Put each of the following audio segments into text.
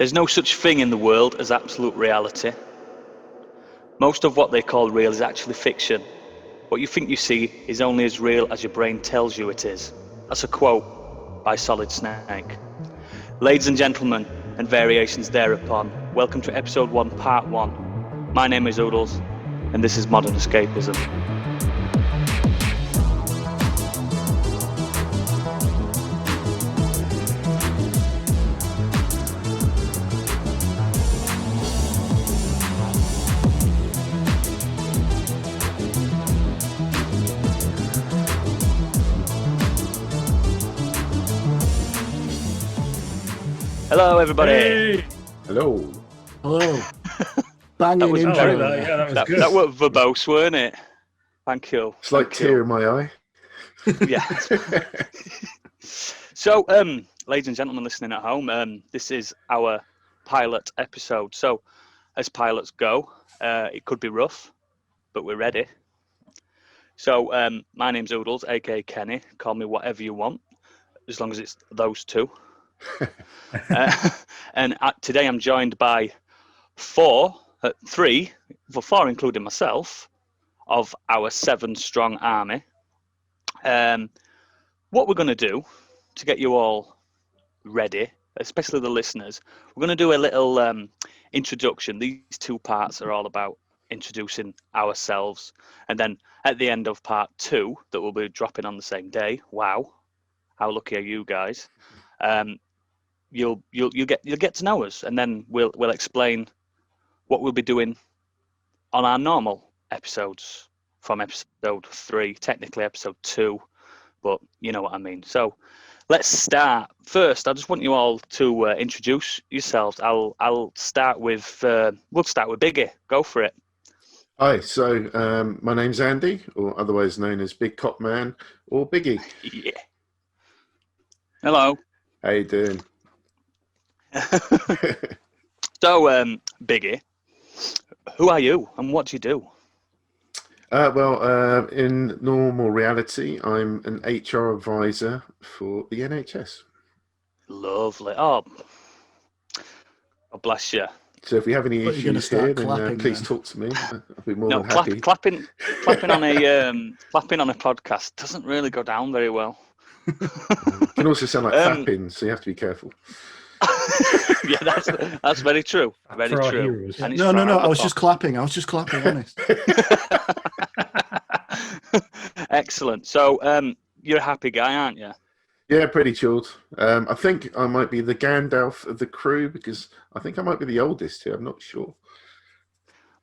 There's no such thing in the world as absolute reality. Most of what they call real is actually fiction. What you think you see is only as real as your brain tells you it is. That's a quote by Solid Snake. Ladies and gentlemen, and variations thereupon, welcome to episode 1, part 1. My name is Oodles, and this is Modern Escapism. Hello, everybody. Hey. Hello. Hello. Banging intro. That was good. That was verbose, weren't it? Thank you. It's like tear in my eye. Yeah. So, ladies and gentlemen listening at home, this is our pilot episode. So, as pilots go, it could be rough, but we're ready. So, my name's Oodles, aka Kenny. Call me whatever you want, as long as it's those two. And today I'm joined by four including myself, of our 7-strong army. What we're going to do to get you all ready, especially the listeners, we're going to do a little introduction. These 2 parts are all about introducing ourselves, and then at the end of part 2, that will be dropping on the same day. Wow, how lucky are you guys? You'll get to know us, and then we'll explain what we'll be doing on our normal episodes from episode 3, technically episode 2, but you know what I mean. So let's start. First, I just want you all to introduce yourselves. I'll start with we'll start with Biggie. Go for it. Hi. So my name's Andy, or otherwise known as Big Cop Man or Biggie. Yeah. Hello. How you doing? So, Biggie, who are you and what do you do? In normal reality, I'm an HR advisor for the NHS. Lovely. Oh, God bless you. So if we have any issues here, then please talk to me. I'll be more than happy. Clapping on a podcast doesn't really go down very well. It can also sound like clapping, so you have to be careful. Yeah, that's very true. Very true. No. I was just clapping, honest. Excellent. So, you're a happy guy, aren't you? Yeah, pretty chilled. I think I might be the Gandalf of the crew because I think I might be the oldest here. I'm not sure.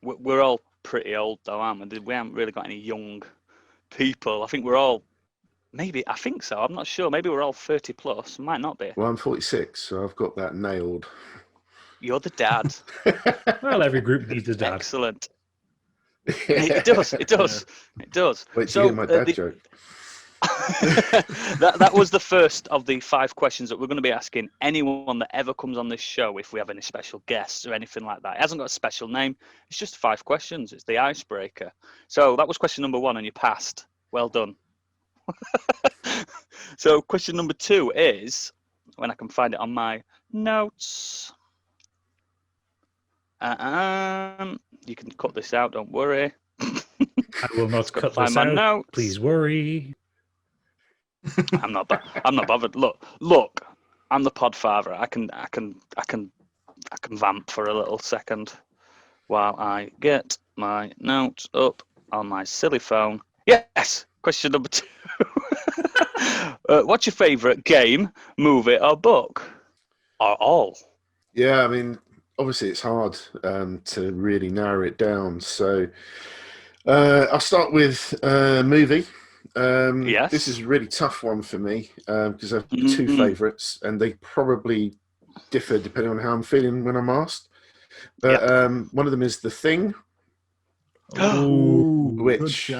We're all pretty old, though, aren't we? We haven't really got any young people. I think we're all. Maybe, I think so. I'm not sure. Maybe we're all 30 plus. Might not be. Well, I'm 46, so I've got that nailed. You're the dad. Well, every group needs a dad. Excellent. It does. It does. Wait till you get my dad joke. that was the first of the 5 questions that we're going to be asking anyone that ever comes on this show if we have any special guests or anything like that. It hasn't got a special name. It's just 5 questions. It's the icebreaker. So that was question number 1 and you passed. Well done. So question number 2 is, when I can find it on my notes, you can cut this out, don't worry. I will not cut this out. Notes. Please worry. I'm not bothered. Look, I'm the podfather. I can vamp for a little second while I get my notes up on my silly phone. Yes. Question number 2. What's your favourite game, movie, or book? Or all? Yeah, I mean, obviously it's hard to really narrow it down. So I'll start with movie. Yes. This is a really tough one for me because I have 2 favourites, and they probably differ depending on how I'm feeling when I'm asked. But one of them is The Thing. Which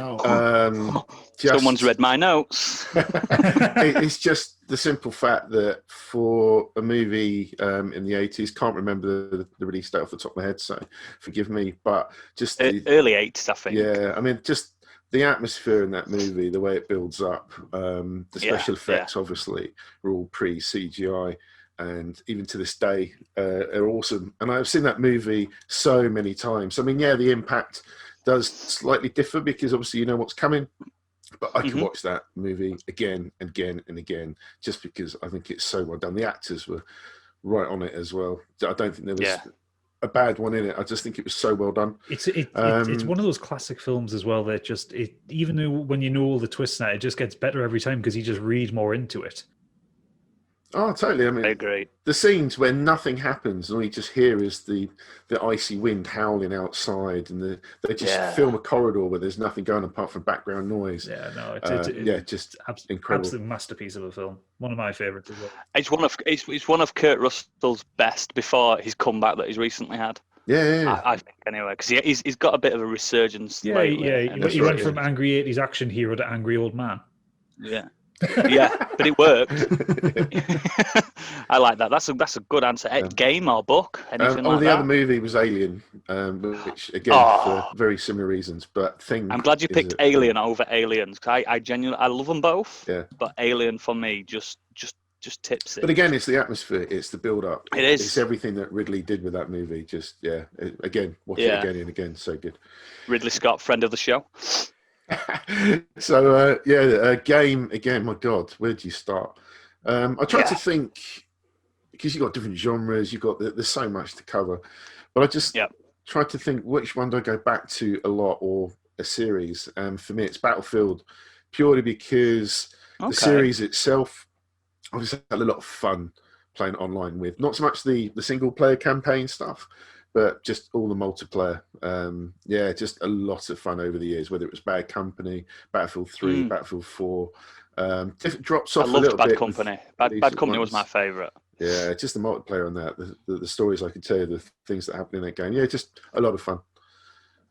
someone's read my notes. It's just the simple fact that for a movie in the 80s, can't remember the release date off the top of my head, so forgive me, but just the early 80s, I think. Yeah, I mean, just the atmosphere in that movie, the way it builds up, the special effects obviously are all pre-CGI, and even to this day are awesome. And I've seen that movie so many times. I mean, yeah, the impact does slightly differ because obviously you know what's coming, but I could watch that movie again and again and again just because I think it's so well done. The actors were right on it as well. I don't think there was a bad one in it. I just think it was so well done. It's one of those classic films as well that just even though when you know all the twists now, it just gets better every time because you just read more into it. Oh, totally. I mean, I agree. The scenes where nothing happens and all you just hear is the icy wind howling outside, and they just film a corridor where there's nothing going apart from background noise. Yeah, no, just incredible. Absolute masterpiece of a film. One of my favorites as well. It's one of Kurt Russell's best before his comeback that he's recently had. Yeah. I think anyway, because he's got a bit of a resurgence. lately, he went from angry 80s action hero to angry old man. Yeah. Yeah, but it worked. I like that. That's a good answer. Game or book? Anything like that? The other movie was Alien, which again for very similar reasons. But I'm glad you picked Alien over Aliens. I genuinely love them both. Yeah. But Alien for me just tips it. But again, it's the atmosphere. It's the build up. It is. It's everything that Ridley did with that movie. Just again, watch it again and again. So good. Ridley Scott, friend of the show. So game again. My God, where do you start? I tried to think because you've got different genres. You've got there's so much to cover, but I just tried to think which one do I go back to a lot or a series. For me, it's Battlefield, purely because the series itself. I just had a lot of fun playing online with not so much the single player campaign stuff, but just all the multiplayer. Just a lot of fun over the years, whether it was Bad Company, Battlefield 3, Battlefield 4. Different drops off a little bit. I loved Bad Company. Bad Company was my favourite. Yeah, just the multiplayer on that, the stories I could tell you, the things that happened in that game. Yeah, just a lot of fun.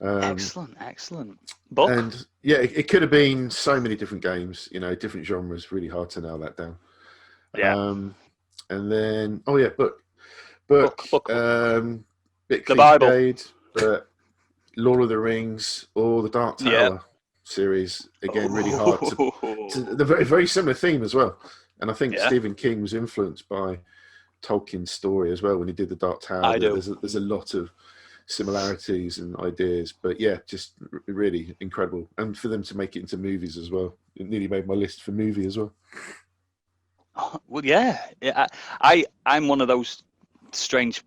Excellent. Book? And it could have been so many different games, different genres. Really hard to nail that down. Yeah. And then, book. Bit the Bible, but Lord of the Rings or the Dark Tower series again, really hard. They're very, very similar theme as well, and I think Stephen King was influenced by Tolkien's story as well when he did the Dark Tower. There's a lot of similarities and ideas, but just really incredible, and for them to make it into movies as well, it nearly made my list for movie as well. Well, I'm one of those strange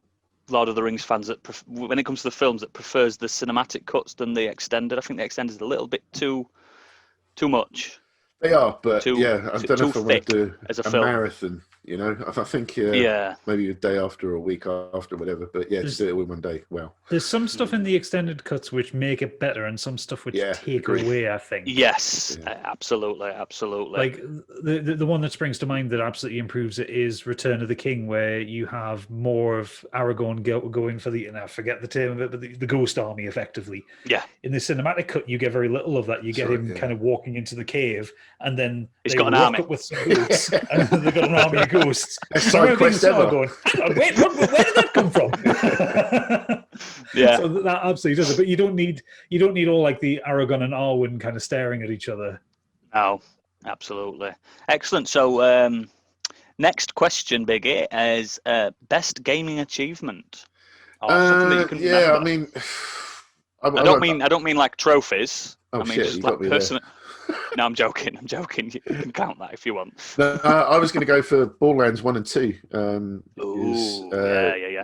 Lord of the Rings fans that, when it comes to the films, that prefers the cinematic cuts than the extended. I think the extended is a little bit too much. They are, but I don't know if I want to do as a marathon. I think maybe a day after or a week after, whatever. But just do it in one day. Well, there's some stuff in the extended cuts which make it better, and some stuff which take away. I think. Yes, absolutely. Like the one that springs to mind that absolutely improves it is Return of the King, where you have more of Aragorn going for I forget the term of it, but the Ghost Army, effectively. Yeah. In the cinematic cut, you get very little of that. You get him kind of walking into the cave, and then he's got an army up with some boots, and they've got an army of ghosts. Side quest ever. Going, wait, where did that come from? So that absolutely does it. But you don't need all like the Aragorn and Arwen kind of staring at each other. No, absolutely. Excellent. So next question, Biggie, is best gaming achievement. Something that you can remember. I mean, I don't mean like trophies. Oh, I mean shit, just like personal. No, I'm joking. You can count that if you want. No, I was going to go for Borderlands 1 and 2.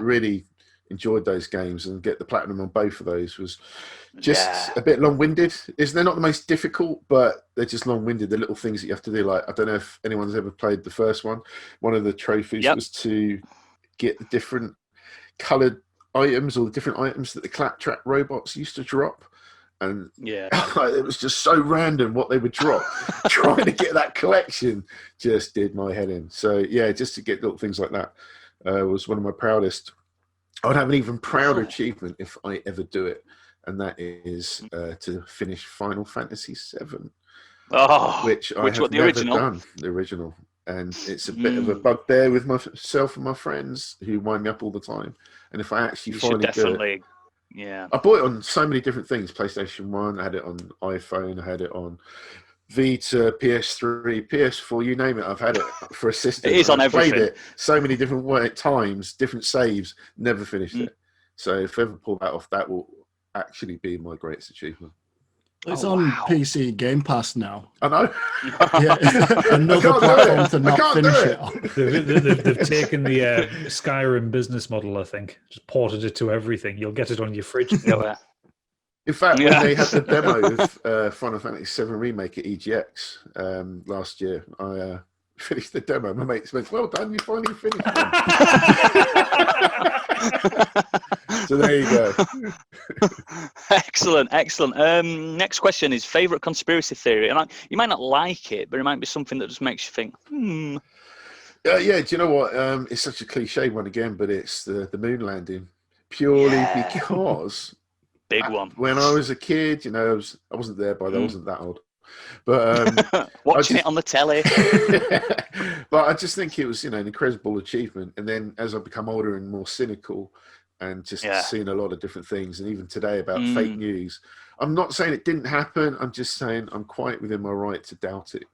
Really enjoyed those games, and get the platinum on both of those was just a bit long-winded. They're not the most difficult, but they're just long-winded. The little things that you have to do, like, I don't know if anyone's ever played the first one. One of the trophies was to get the different coloured items, or the different items that the claptrap robots used to drop. And it was just so random what they would drop. Trying to get that collection just did my head in. So just to get little things like that was one of my proudest. I would have an even prouder achievement if I ever do it, and that is to finish Final Fantasy VII, which I have never done. The original, and it's a bit of a bugbear with myself and my friends who wind me up all the time. And if I actually finally do it. Yeah, I bought it on so many different things. PlayStation 1, I had it on iPhone, I had it on Vita, PS3, PS4, you name it. I've had it for a system. It is on I've played everything. it so many different times, different saves, never finished it. So if I ever pull that off, that will actually be my greatest achievement. It's on PC Game Pass now. I know. Yeah, another platform to not finish it on. They've taken the Skyrim business model, I think, just ported it to everything. You'll get it on your fridge. In fact, when they had the demo of Final Fantasy VII Remake at EGX last year, I finished the demo. My mates went, "Well done, you finally finished it." So there you go. Excellent. Next question is favourite conspiracy theory. And you might not like it, but it might be something that just makes you think, Yeah, do you know what? It's such a cliche one again, but it's the moon landing. Purely because... Big one. When I was a kid, you know, I wasn't there, but I wasn't that old. But watching it on the telly. But I just think it was, you know, an incredible achievement. And then as I become older and more cynical and just seeing a lot of different things, and even today about fake news, I'm not saying it didn't happen. I'm just saying I'm quite within my right to doubt it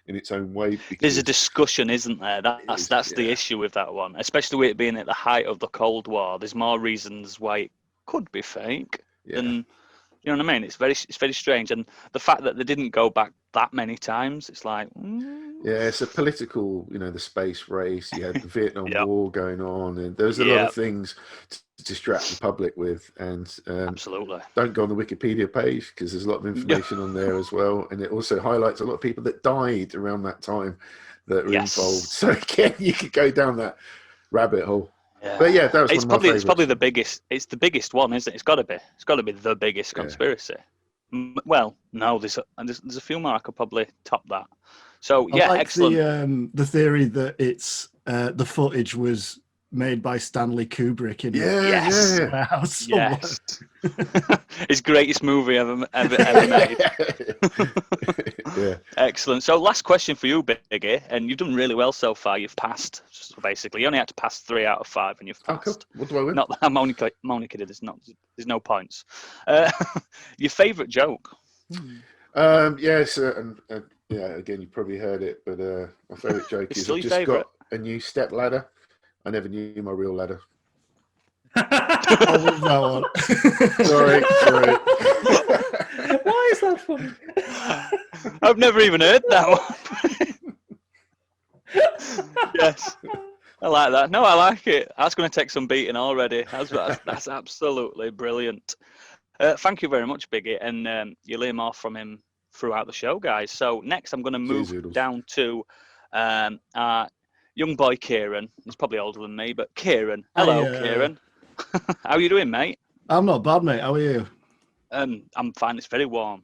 in its own way. There's a discussion, isn't there? That's the issue with that one, especially with it being at the height of the Cold War. There's more reasons why it could be fake. And you know what I mean? It's very strange, and the fact that they didn't go back that many times, it's like it's a political, you know, the space race. You had the Vietnam War going on, and there's a lot of things to distract the public with. And absolutely, don't go on the Wikipedia page because there's a lot of information on there as well, and it also highlights a lot of people that died around that time that were involved. So again, you could go down that rabbit hole. Yeah. But yeah, that was it's probably the biggest. It's the biggest one, isn't it? It's got to be the biggest conspiracy. Well, no, there's a few more I could probably top that. So I like excellent. The theory that it's the footage was made by Stanley Kubrick in the house. Yes. His greatest movie ever made. Excellent. So last question for you, Biggie, and you've done really well so far. You've passed, so basically. You only had to pass 3 out of 5 and you've passed. Cool. What do I win? Not that Monica did. There's no points. Your favourite joke? Again, you probably heard it, but my favourite joke is I've just got a new step ladder. I never knew my real ladder. I love that one. Sorry. Why is that funny? I've never even heard that one. Yes. I like that. No, I like it. That's going to take some beating already. That's absolutely brilliant. Thank you very much, Biggie. And you'll hear more from him throughout the show, guys. So next I'm going to move down to our young boy Kieran. He's probably older than me, but Kieran. Hello, Kieran. How are you doing, mate? I'm not bad, mate. How are you? I'm fine. It's very warm.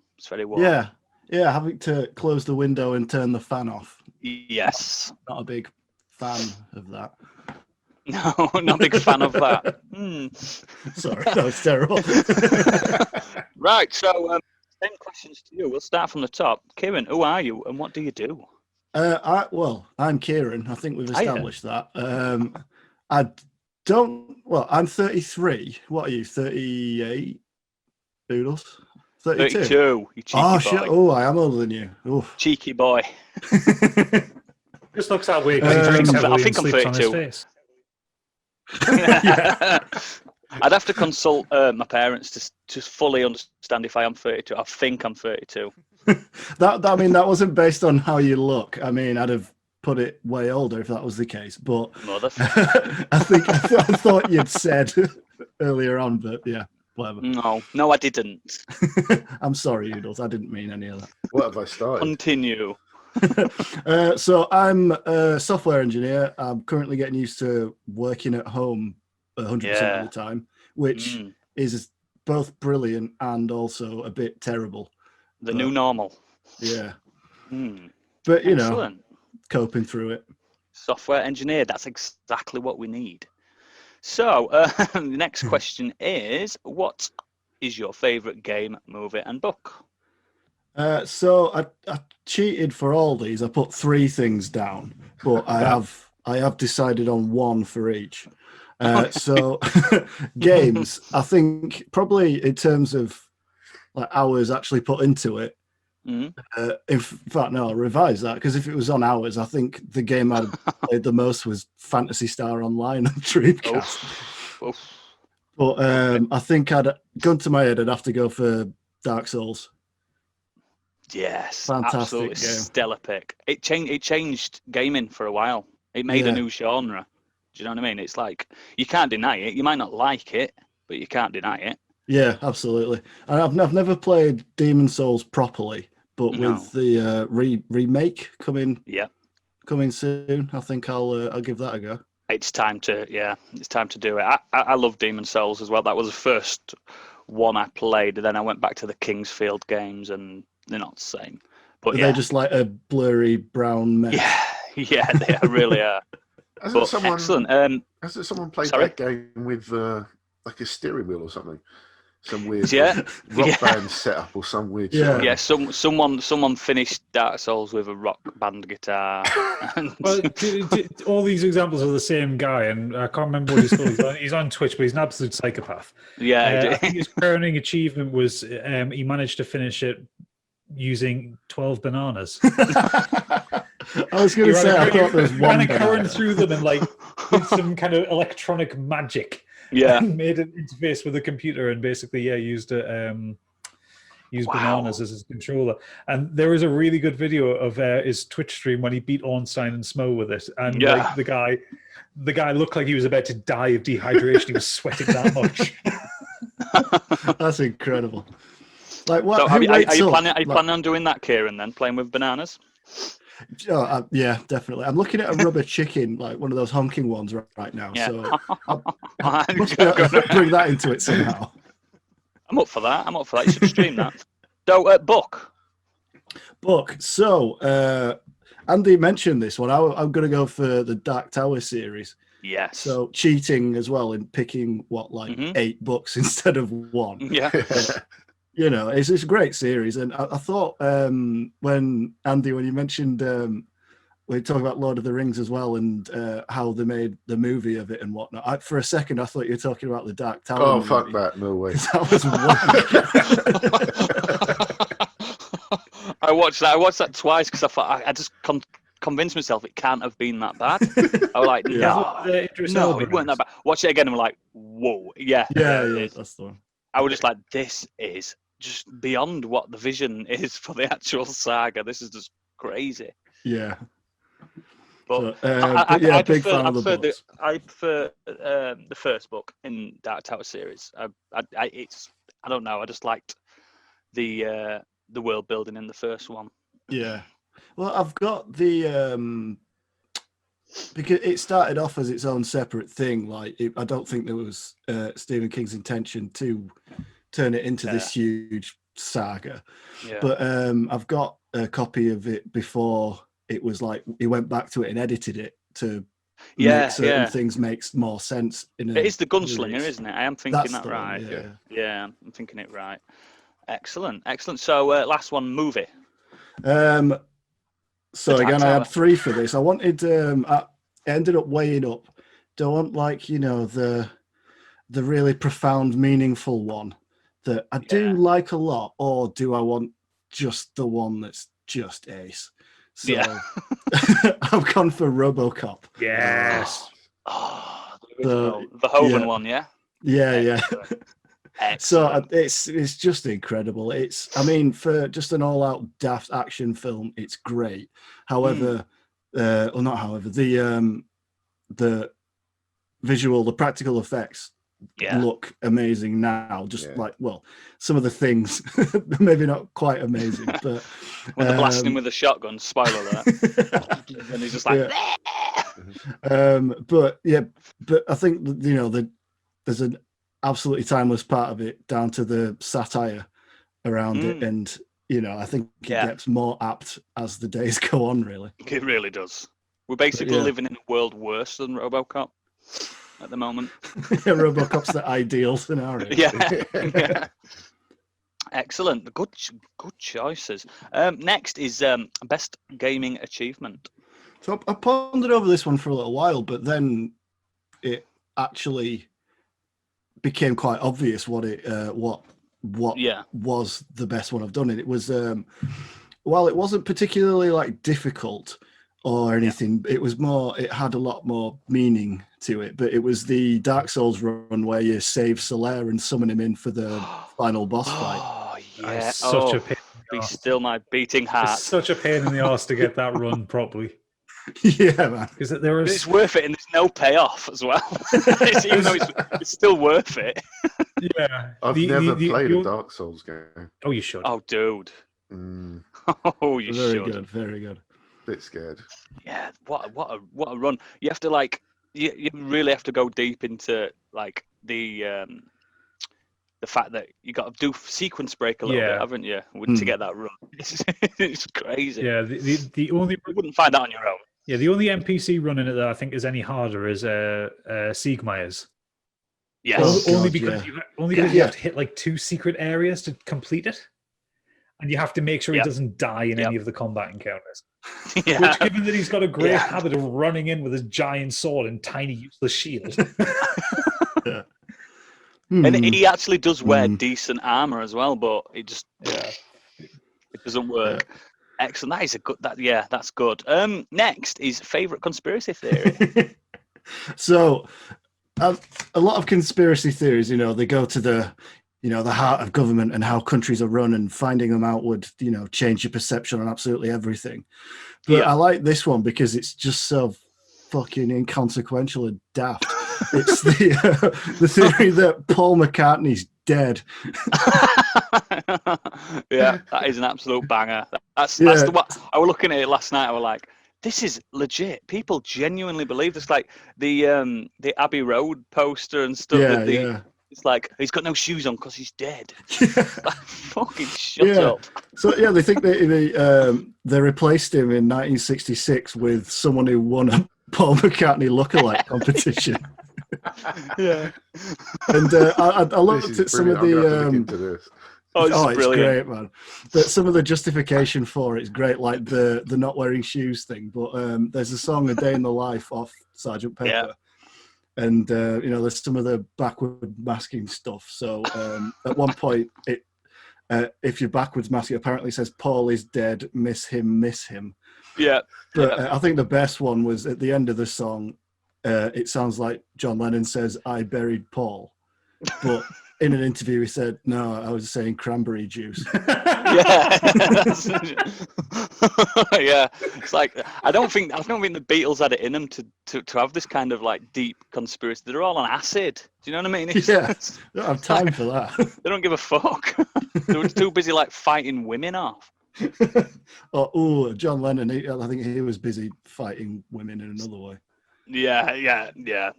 Yeah, having to close the window and turn the fan off. Yes. Not a big fan of that. No, not a big fan of that. Sorry, that was terrible. Right, so 10 questions to you. We'll start from the top. Kieran, who are you and what do you do? I'm Kieran. I think we've established that. I'm 33. What are you, 38? Oodles? 32. 32. You cheeky boy. Shit. Oh, I am older than you. Oof. Cheeky boy. Just looks that way. I think I'm 32. I'd have to consult my parents to fully understand if I am 32. I think I'm 32. That wasn't based on how you look. I mean, I'd have put it way older if that was the case. But I thought you'd said earlier on, but yeah, whatever. No, I didn't. I'm sorry, Oodles. I didn't mean any of that. What have I started? Continue. So I'm a software engineer. I'm currently getting used to working at home 100% of the time, which is both brilliant and also a bit terrible. The new normal. Yeah. But, you know, coping through it. Software engineer, that's exactly what we need. So, the next question is, what is your favourite game, movie and book? So I cheated for all these. I put 3 things down, but I have decided on 1 for each. So games, I think probably in terms of like hours actually put into it, In fact, no, I'll revise that, because if it was on hours, I think the game I'd played the most was Phantasy Star Online on Dreamcast. Oof. But I think gun to my head, I'd have to go for Dark Souls. Yes, Fantastic absolutely game. stellar pick. It changed gaming for a while. It made a new genre. Do you know what I mean? It's like you can't deny it. You might not like it, but you can't deny it. Yeah, absolutely. And I've never played Demon Souls properly, but with the remake coming soon, I think I'll give that a go. It's time to do it. I love Demon Souls as well. That was the first one I played. Then I went back to the Kingsfield games, and they're not the same. But they're just like a blurry brown mess. Yeah, they really are. Hasn't someone played that game with like a steering wheel or something? Some weird rock band setup or some weird shit. Yeah, someone finished Dark Souls with a rock band guitar. Well, all these examples are the same guy, and I can't remember what he's called. He's on Twitch, but he's an absolute psychopath. Yeah, I think his crowning achievement was he managed to finish it using 12 bananas. I was going to say, I thought there was one. Ran a current through them and with some kind of electronic magic. Yeah, made an interface with the computer and basically used bananas as his controller. And there is a really good video of his Twitch stream when he beat Ornstein and Smo with it. And the guy looked like he was about to die of dehydration. He was sweating that much. That's incredible. Like, what? So are you planning on doing that, Kieran? Then playing with bananas? Oh, yeah, definitely. I'm looking at a rubber chicken, like one of those honking ones right now. Yeah. So I must be able to bring that into it somehow. I'm up for that. You should stream that. So, book. So, Andy mentioned this one. I'm going to go for the Dark Tower series. Yes. So cheating as well in picking 8 books instead of 1. Yeah. You know, it's a great series, and I thought when you mentioned we talk about Lord of the Rings as well, and how they made the movie of it and whatnot. For a second, I thought you were talking about the Dark Tower. Oh, movie. Fuck that! No way. That was I watched that twice because I thought I just convinced myself it can't have been that bad. I was like, no, it weren't that bad. Watch it again, and we're like, whoa, yeah, that's the one. I was just like, this is just beyond what the vision is for the actual saga. This is just crazy. Yeah. But, I big fan of the books. I prefer the first book in Dark Tower series. I don't know. I just liked the world building in the first one. Yeah. Well, I've got the because it started off as its own separate thing. I don't think there was Stephen King's intention to turn it into this huge saga. Yeah. But I've got a copy of it before it was he went back to it and edited it to make certain things makes more sense. It is the Gunslinger, isn't it? I am thinking that right. One, yeah, I'm thinking it right. Excellent. So last one, movie. So again, I had 3 for this. I wanted. I ended up weighing up. Do I want the really profound, meaningful one that I do like a lot, or do I want just the one that's just ace? So I've gone for Robocop. Yes. The Verhoeven one, yeah. Yeah. Excellent. So it's just incredible. For just an all-out daft action film, it's great. However, the visual, the practical effects look amazing now. Some of the things maybe not quite amazing, but when they're blasting him with a shotgun, spoiler alert, and he's just like. But I think there's an absolutely timeless part of it down to the satire around it, and I think it gets more apt as the days go on. Really, it really does. We're basically living in a world worse than Robocop at the moment. Robocop's the ideal scenario. Yeah. Excellent. Good choices. Next is best gaming achievement. So I pondered over this one for a little while, but then it actually became quite obvious what what was the best one I've done. And it was, while it wasn't particularly like difficult or anything, it was more, it had a lot more meaning to it. But it was the Dark Souls run where you save Solaire and summon him in for the final boss fight. Oh, yeah. It's such a pain. Be still my beating heart. It's such a pain in the arse to get that run properly. Yeah, man. Because it's worth it, and there's no payoff as well. Even though it's still worth it. Yeah, I've never played a Dark Souls game. Oh, you should. Oh, dude. Oh, you should. Very good, very good. Bit scared. Yeah, what a run! You have to like, you really have to go deep into like the fact that you got to do sequence break a little bit, haven't you, to get that run? It's crazy. Yeah, the only you wouldn't find that on your own. Yeah, the only NPC run in it that I think is any harder is Siegmeyer's. Yes. Only because you have to hit like 2 secret areas to complete it, and you have to make sure he doesn't die in any of the combat encounters. Yeah. Which, given that he's got a great habit of running in with his giant sword and tiny useless shield. And he actually does wear decent armor as well, but it just it doesn't work. Excellent. That is a good. That's good. Next is favorite conspiracy theory. So, a lot of conspiracy theories, they go to the heart of government and how countries are run, and finding them out would, change your perception on absolutely everything. But I like this one because it's just so fucking inconsequential and daft. It's the theory that Paul McCartney's dead. Yeah, that is an absolute banger. That's the what I was looking at it last night. I was like, this is legit. People genuinely believe this. Like the Abbey Road poster and stuff. It's like he's got no shoes on because he's dead. Like, fucking shut up. So they think they replaced him in 1966 with someone who won a Paul McCartney lookalike competition. Yeah, and I looked at some of the. It's great, man. But some of the justification for it's great, like the not wearing shoes thing. But there's a song "A Day in the Life" off Sgt. Pepper, and there's some of the backward masking stuff. So at one point, if you're backwards masking, apparently says Paul is dead, miss him. Yeah. But I think the best one was at the end of the song. It sounds like John Lennon says, "I buried Paul," but in an interview he said, "No, I was saying cranberry juice." Yeah, It's like I don't think the Beatles had it in them to have this kind of like deep conspiracy. They're all on acid. Do you know what I mean? They don't have time for that. They don't give a fuck. They were too busy like fighting women off. John Lennon. I think he was busy fighting women in another way. Yeah,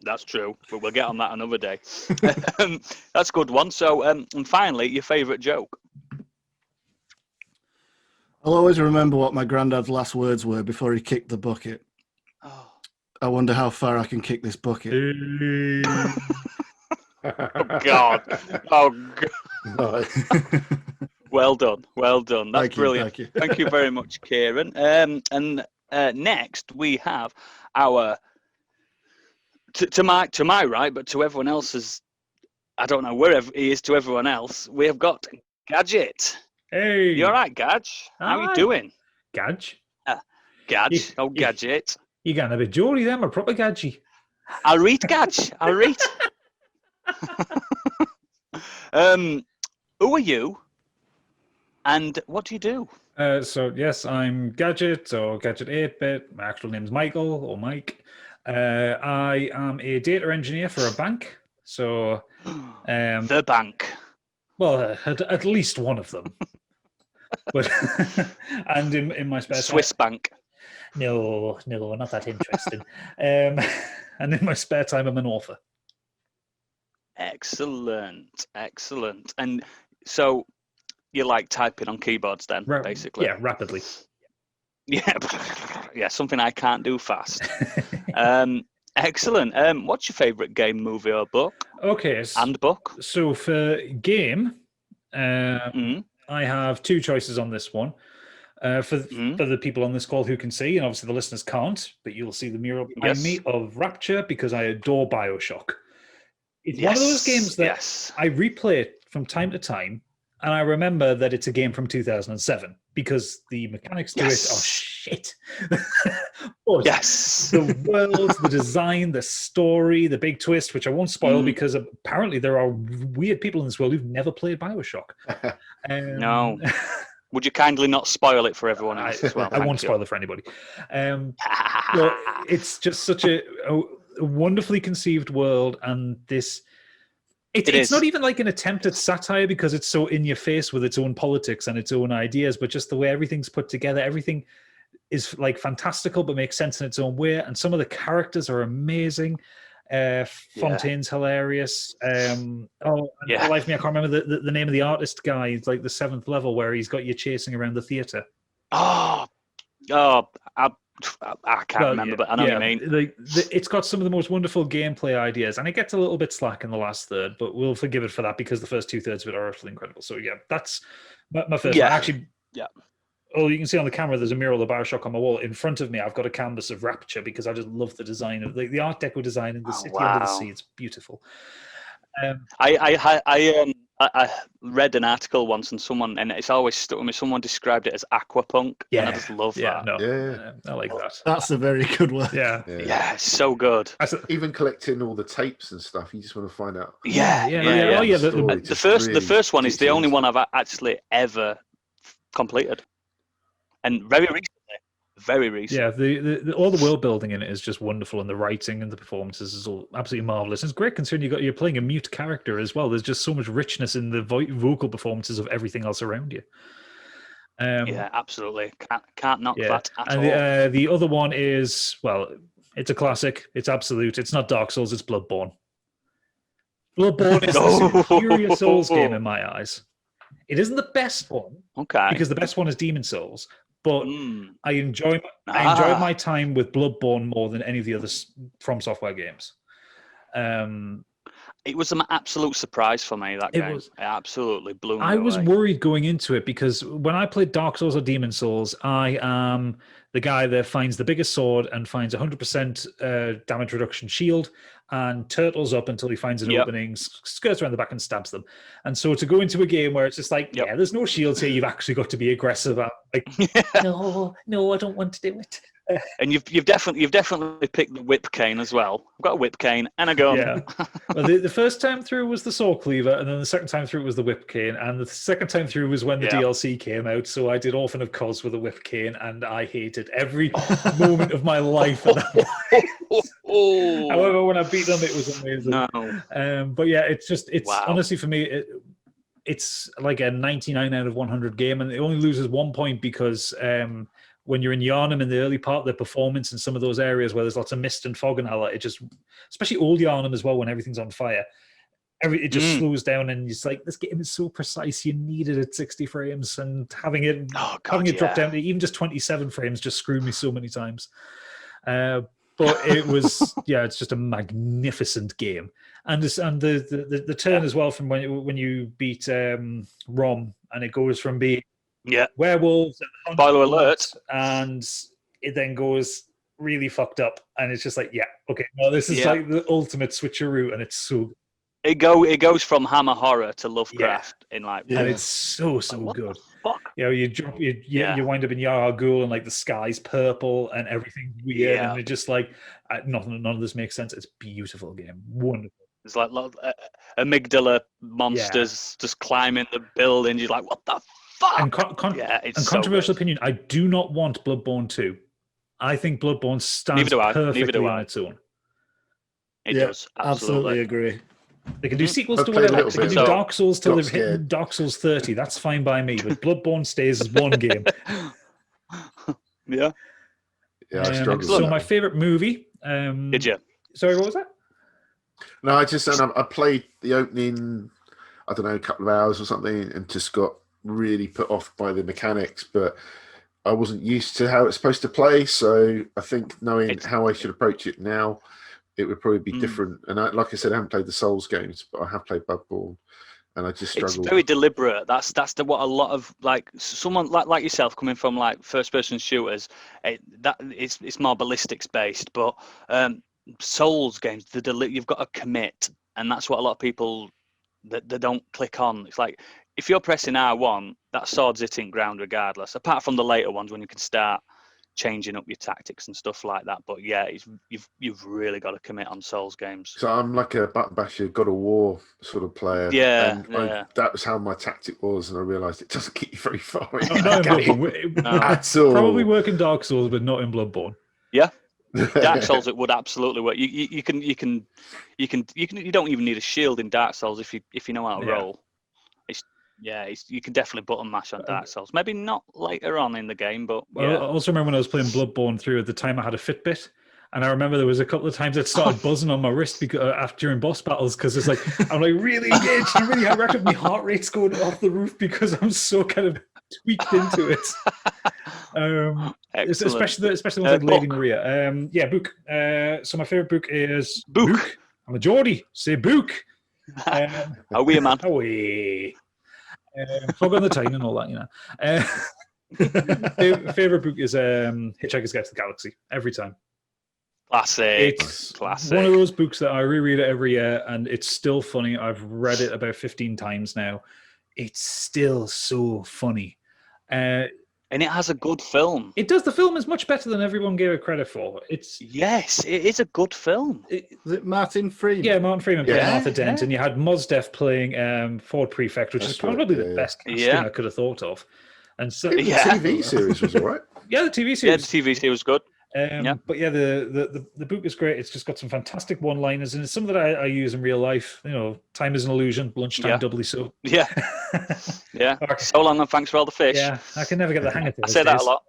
that's true. But we'll get on that another day. That's a good one. So, and finally, your favourite joke? I'll always remember what my granddad's last words were before he kicked the bucket. Oh. I wonder how far I can kick this bucket. Oh, God. Well done. That's brilliant. Thank you very much, Kieran. And next, we have our... To my right, but to everyone else's, I don't know wherever he is to everyone else, we have got Gadget. Hey. You all right, Gadge? How are you doing? Gadge? Gadge. Gadget. You getting a bit jolly then, a proper Gadgie. I'll read, Gadge. I'll read. Who are you? And what do you do? So, yes, I'm Gadget, or Gadget 8-bit. My actual name's Michael, or Mike. I am a data engineer for a bank. So, the bank. Well, at least one of them. But and in my spare time, Swiss bank. No, not that interesting. And in my spare time, I'm an author. Excellent. And so you like typing on keyboards then, basically? Yeah, rapidly. Yeah, something I can't do fast. Excellent. What's your favourite game, movie, or book? Okay. And book? So for game, I have 2 choices on this one. For the people on this call who can see, and obviously the listeners can't, but you'll see the mural behind me of Rapture, because I adore BioShock. It's one of those games that I replay it from time to time, And I remember that it's a game from 2007 because the mechanics to it are shit. But Yes. the world, the design, the story, the big twist, which I won't spoil because apparently there are weird people in this world who've never played BioShock. No. Would you kindly not spoil it for everyone else as well? I won't spoil it for anybody. But it's just such a wonderfully conceived world, and this... It's not even like an attempt at satire because it's so in your face with its own politics and its own ideas, but just the way everything's put together, everything is like fantastical but makes sense in its own way. And some of the characters are amazing. Fontaine's hilarious. For the life of me, I can't remember the name of the artist guy. It's like the 7th level where he's got you chasing around the theatre. I can't remember, but I know what you mean. It's got some of the most wonderful gameplay ideas, and it gets a little bit slack in the last third, but we'll forgive it for that because the first 2/3 of it are utterly incredible. So yeah, that's my first one. Actually, oh, you can see on the camera there's a mural of BioShock on my wall. In front of me, I've got a canvas of Rapture because I just love the design of the Art Deco design in the city under the sea. It's beautiful. I read an article once, and it's always stuck with me. Someone described it as aquapunk, and I just love that. I like that. That's a very good word. Yeah, it's so good. Even collecting all the tapes and stuff, you just want to find out. The first one is the only one I've actually ever completed, and very recently. Yeah, all the world building in it is just wonderful, and the writing and the performances is all absolutely marvelous. It's great considering you're playing a mute character as well. There's just so much richness in the vocal performances of everything else around you. Absolutely. Can't knock that at all. And the other one is, well, it's a classic. It's absolute. It's not Dark Souls. It's Bloodborne. Bloodborne is the superior Souls game in my eyes. It isn't the best one, because the best one is Demon Souls. But I enjoyed my time with Bloodborne more than any of the other From Software games. It was an absolute surprise for me, that game. It absolutely blew me away. I was worried going into it because when I played Dark Souls or Demon Souls, I am the guy that finds the biggest sword and finds 100% damage reduction shield and turtles up until he finds an opening, skirts around the back and stabs them. And so to go into a game where it's just like, there's no shields here, you've actually got to be aggressive. Like, no, I don't want to do it. And you've definitely picked the whip cane as well. I've got a whip cane and a gun. Yeah. Well, the first time through was the saw cleaver, and then the second time through was the whip cane, and the second time through was when the DLC came out. So I did Orphan of Kos with a whip cane, and I hated every moment of my life at that point. However, when I beat them, it was amazing. But yeah, it's honestly for me, it's like a 99 out of 100 game, and it only loses 1 point because when you're in Yharnam in the early part, the performance in some of those areas where there's lots of mist and fog and all that, it just, especially old Yharnam as well, when everything's on fire, it just slows down, and it's like, this game is so precise, you need it at 60 frames, and having it drop down to even just 27 frames just screwed me so many times. But it was, it's just a magnificent game. And the turn as well from when you beat Rom, and it goes from being werewolves and spoiler alert, and it then goes really fucked up, and it's just like, this is like the ultimate switcheroo, and it's so good. It goes from Hammer horror to Lovecraft in like, and it's so good. You wind up in Yara Ghul, and like the sky's purple and everything's weird, and it just like none of this makes sense. It's a beautiful game, wonderful. It's like amygdala monsters just climbing the building. You're like, what the fuck? And controversial opinion, I do not want Bloodborne 2. I think Bloodborne stands perfectly on its own. It does. Absolutely agree. They can do sequels to whatever. They can do Dark Souls till they've hit Dark Souls 30. That's fine by me. But Bloodborne stays as one game. I struggled. So my favorite movie. Did you? Sorry, what was that? No, I played the opening, I don't know, a couple of hours or something, and just got really put off by the mechanics, but I wasn't used to how it's supposed to play, so I think knowing how I should approach it now, it would probably be different. And like I said, I haven't played the Souls games, but I have played Bloodborne, and I just struggled. It's very deliberate. That's what a lot of someone like yourself coming from like first person shooters. It's more ballistics based, but Souls games, you've got to commit, and that's what a lot of people that don't click on. It's like if you're pressing R1, that sword's hitting ground regardless. Apart from the later ones when you can start changing up your tactics and stuff like that. But yeah, you've really got to commit on Souls games. So I'm like a button basher, God of War sort of player. Yeah, and that was how my tactic was, and I realised it doesn't get you very far. Not in Bloodborne. At all. Probably work in Dark Souls, but not in Bloodborne. Yeah. Dark Souls, it would absolutely work. You don't even need a shield in Dark Souls if you know how to roll. You can definitely button mash on Dark Souls. Maybe not later on in the game, but yeah. I also remember when I was playing Bloodborne 3 at the time I had a Fitbit, and I remember there was a couple of times it started buzzing on my wrist because during boss battles, because it's like I'm like really engaged, I'm really hyperactive, my heart rate's going off the roof because I'm so kind of tweaked into it. Especially ones like Lady Maria. Book. So my favorite book is Book. I'm a Geordie. Say Book. Away, man. Away. Plug on the Titan and all that, favorite book is Hitchhiker's Guide to the Galaxy. Every time. Classic. It's classic. One of those books that I reread it every year, and it's still funny. I've read it about 15 times now. It's still so funny. And it has a good film. It does. The film is much better than everyone gave it credit for. Yes, it is a good film. Is it Martin Freeman? Yeah, Martin Freeman playing Arthur Dent, and you had Mos Def playing Ford Prefect, which is probably the best casting I could have thought of. And so the TV series was all right. Yeah, the TV series. Yeah, the TV series was good. But yeah, the book is great. It's just got some fantastic one-liners, and it's something that I use in real life. Time is an illusion. Lunchtime, doubly so. Yeah, yeah. So long and thanks for all the fish. Yeah, I can never get the hang of it. I say that a lot.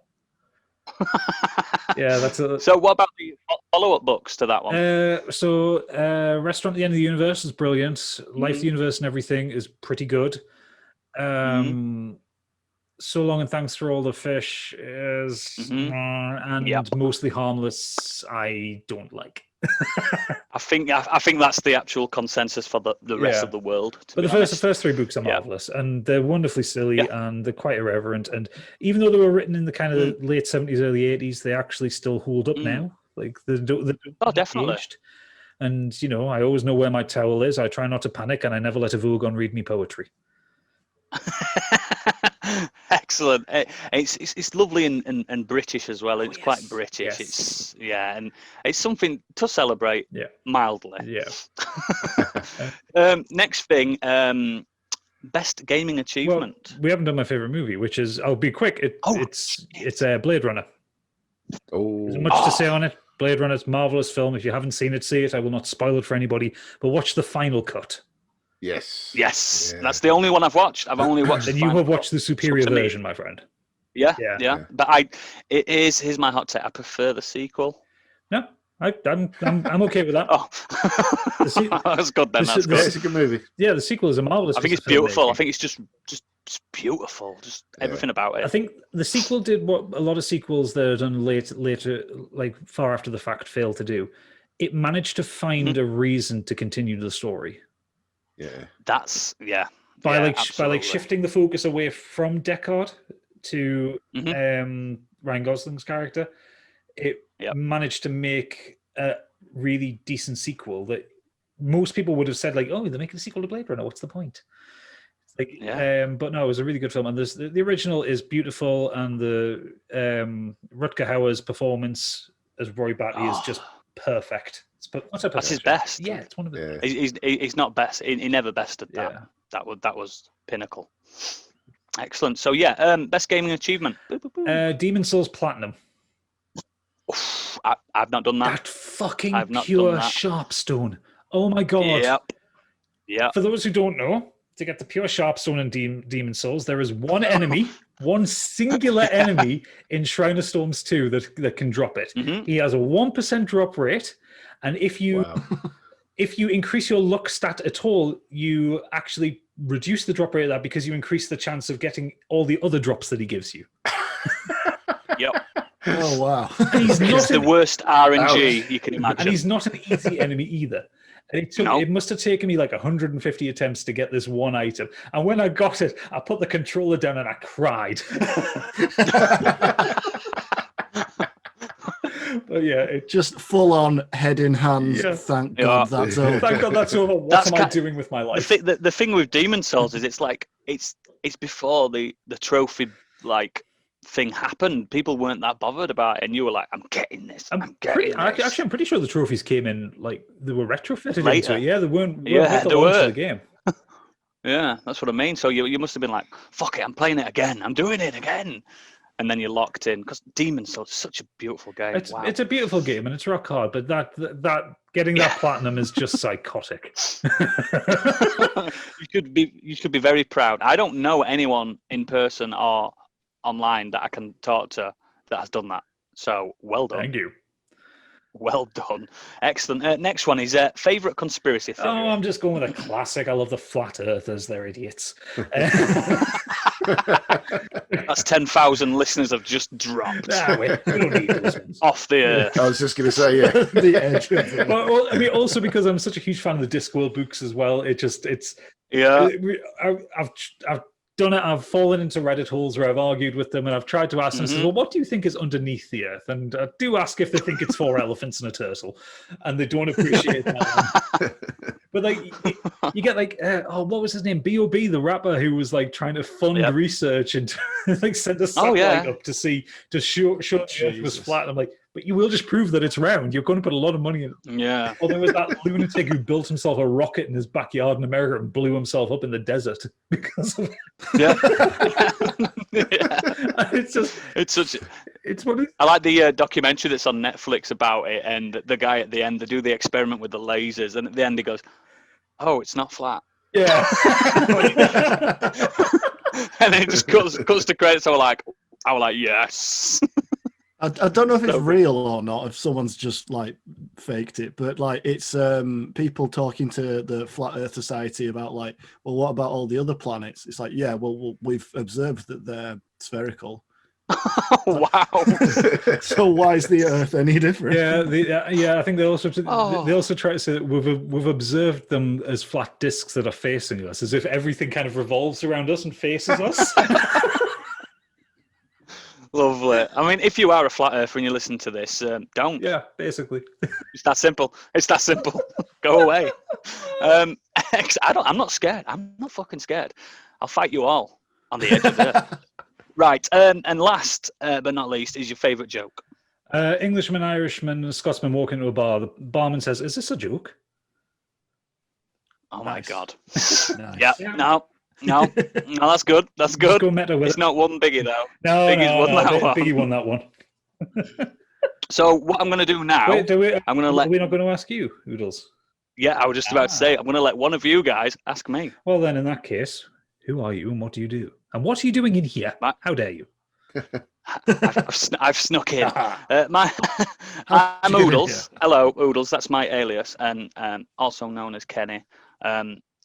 Yeah, that's it. So what about the follow-up books to that one? Restaurant at the End of the Universe is brilliant. Life, the Universe, and Everything is pretty good. So Long and Thanks for All the Fish is Mostly Harmless. I don't like. I think that's the actual consensus for the rest of the world. But the first three books are marvelous, and they're wonderfully silly, and they're quite irreverent. And even though they were written in the kind of late 70s, early 80s, they actually still hold up now. Like they're definitely. Aged. And I always know where my towel is. I try not to panic, and I never let a Vogon read me poetry. Excellent. It's lovely and British as well. It's quite British. Yes. And it's something to celebrate mildly. Yeah. Next thing, best gaming achievement. Well, we haven't done my favorite movie, which is I'll be quick. It's Blade Runner. There's much to say on it. Blade Runner's marvelous film. If you haven't seen it, see it. I will not spoil it for anybody, but watch the final cut. Yes. Yeah. That's the only one I've watched. I've only watched. And you have watched the superior version, my friend. Yeah. But here's my hot take. I prefer the sequel. No, I'm okay with that. That's good then. It's a good movie. Yeah, the sequel is a marvelous. I think it's beautiful. I think it's just beautiful. Just everything about it. I think the sequel did what a lot of sequels that are done later, like far after the fact, fail to do. It managed to find a reason to continue the story. Yeah, that's by shifting the focus away from Deckard to Ryan Gosling's character, it managed to make a really decent sequel that most people would have said like, "Oh, they're making a sequel to Blade Runner. What's the point?" But no, it was a really good film, and the original is beautiful, and the Rutger Hauer's performance as Roy Batty is just perfect. That's his best. Yeah, it's one of the. He's not best. He never bested that. Yeah. That was pinnacle. Excellent. So best gaming achievement. Demon Souls Platinum. I've not done that. That fucking pure Sharpstone. Oh my god. Yeah. For those who don't know, to get the pure Sharpstone in Demon Souls, there is one enemy, one singular enemy in Shrine of Storms 2 that can drop it. He has a 1% drop rate. And if you increase your luck stat at all, you actually reduce the drop rate of that because you increase the chance of getting all the other drops that he gives you. Yep. Oh, wow. He's not the worst RNG you can imagine. And he's not an easy enemy either. And it must have taken me like 150 attempts to get this one item. And when I got it, I put the controller down and I cried. But it just full on head in hand. Thank God that's over. Thank God that's over. What am I doing with my life? The thing with Demon Souls is it's it's before the trophy like thing happened. People weren't that bothered about it, and you were like, I'm getting this. I'm pretty sure the trophies came in like they were retrofitted later. into it. Yeah, they weren't Yeah, with the launch of the game. Yeah, that's what I mean. So you must have been like, fuck it, I'm playing it again. I'm doing it again. And then you're locked in because Demon's Souls is such a beautiful game. It's a beautiful game and it's rock hard, but that getting that platinum is just psychotic. You should be very proud. I don't know anyone in person or online that I can talk to that has done that. So well done. Thank you. Well done. Excellent. Next one is favorite conspiracy theory. Oh, I'm just going with a classic. I love the flat earthers. They're idiots. That's 10,000 listeners have just dropped we don't need those ones. off the earth. I was just going to say, yeah. The edge. Well, I mean, also because I'm such a huge fan of the Discworld books as well. Yeah. I've done it. I've fallen into Reddit holes where I've argued with them and I've tried to ask them, well, what do you think is underneath the earth? And I do ask if they think it's 4 elephants and a turtle, and they don't appreciate that. But like, you get like, what was his name? B.O.B., the rapper who was like trying to fund research and like send a satellite up to show the earth was flat. And I'm like, but you will just prove that it's round. You're going to put a lot of money in it. Yeah. Well, there was that lunatic who built himself a rocket in his backyard in America and blew himself up in the desert because of it. Yeah. I like the documentary that's on Netflix about it, and the guy at the end, they do the experiment with the lasers, and at the end he goes, "Oh, it's not flat." Yeah. And then it just cuts to credits. I was like, yes. I don't know if it's real or not, if someone's just like faked it, but like it's people talking to the Flat Earth Society about like, well, what about all the other planets? It's like, yeah, well we've observed that they're spherical. Wow. So why is the Earth any different? Yeah. I think they also try to say that we've observed them as flat discs that are facing us, as if everything kind of revolves around us and faces us. Lovely. I mean, if you are a flat earther and you listen to this, don't. Yeah, basically. It's that simple. Go away. I'm not scared. I'm not fucking scared. I'll fight you all on the edge of the earth. Right. And last but not least is your favourite joke. Englishman, Irishman, and Scotsman walk into a bar. The barman says, "Is this a joke?" Oh my God. Nice. Yeah. No, that's good. That's good. Go meta with it's it. not one Biggie though. Biggie won that one. So what I'm going to do now? Wait, we're not going to ask you, Oodles. Yeah, I was just about to say I'm going to let one of you guys ask me. Well, then, in that case, who are you and what do you do? And what are you doing in here? How dare you? I've snuck in. I'm Oodles. Hello, Oodles. That's my alias, and also known as Kenny.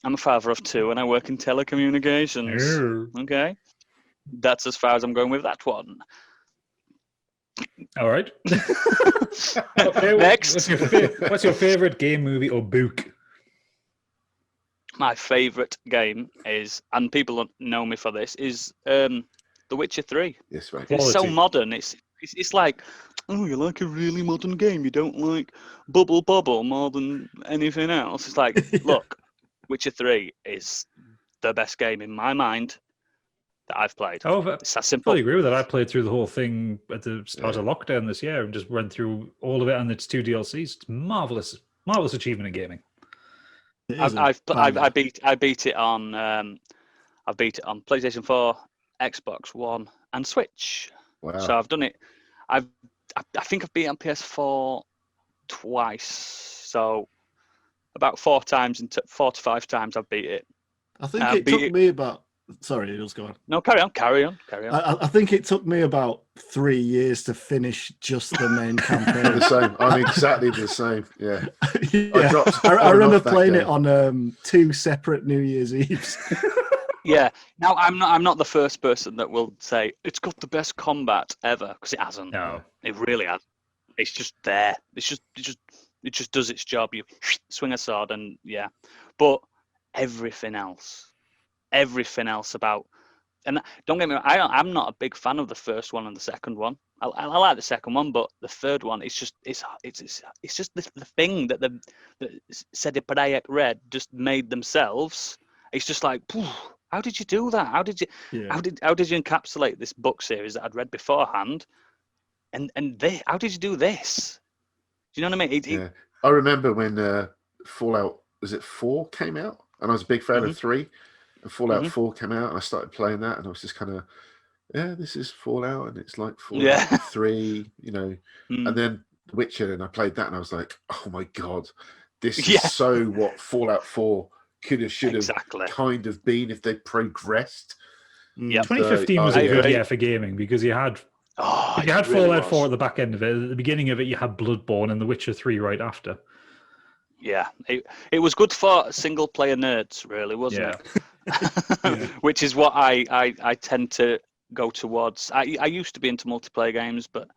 I'm a father of 2, and I work in telecommunications. Okay, that's as far as I'm going with that one. All right. Next, what's your favorite game, movie, or book? My favorite game is, and people know me for this, is The Witcher 3. Yes, right. It's so modern. It's like, oh, you like a really modern game. You don't like Bubble more than anything else. It's like, look. Witcher 3 is the best game in my mind that I've played. Oh, it's that simple. I fully agree with that. I played through the whole thing at the start of lockdown this year and just went through all of it and its 2 DLCs. It's marvelous achievement in gaming. I beat it on PlayStation 4, Xbox One, and Switch. Wow. So I've done it. I think I've beat it on PS4 twice. So about 4 times, 4 to 5 times I've beat it. I think it took me about... Sorry, just go on. No, carry on. I think it took me about 3 years to finish just the main campaign. The same. I'm exactly the same. Yeah. I remember playing it on 2 separate New Year's Eves. Yeah. Now I'm not the first person that will say it's got the best combat ever, because it hasn't. No, it really has. It's just there. It just does its job. You swing a sword and yeah, but everything else about, and don't get me wrong, I'm not a big fan of the first one and the second one. I like the second one, but the third one, it's just the thing that CD Projekt Red just made themselves. It's just like, How did you do that? How did you encapsulate this book series that I'd read beforehand? And how did you do this? Do you know what I mean? I remember when Fallout, was it 4 came out? And I was a big fan of 3. And Fallout 4 came out, and I started playing that, and I was just kind of, this is Fallout, and it's like Fallout 3, you know. And then The Witcher, and I played that, and I was like, oh my God, this is so what Fallout 4 should have kind of been if they progressed. Yeah, 2015 was a good year for gaming, because you had Fallout 4 at the back end of it. At the beginning of it, you had Bloodborne and The Witcher 3 right after. Yeah, it was good for single-player nerds, really, wasn't it? Which is what I tend to go towards. I used to be into multiplayer games, but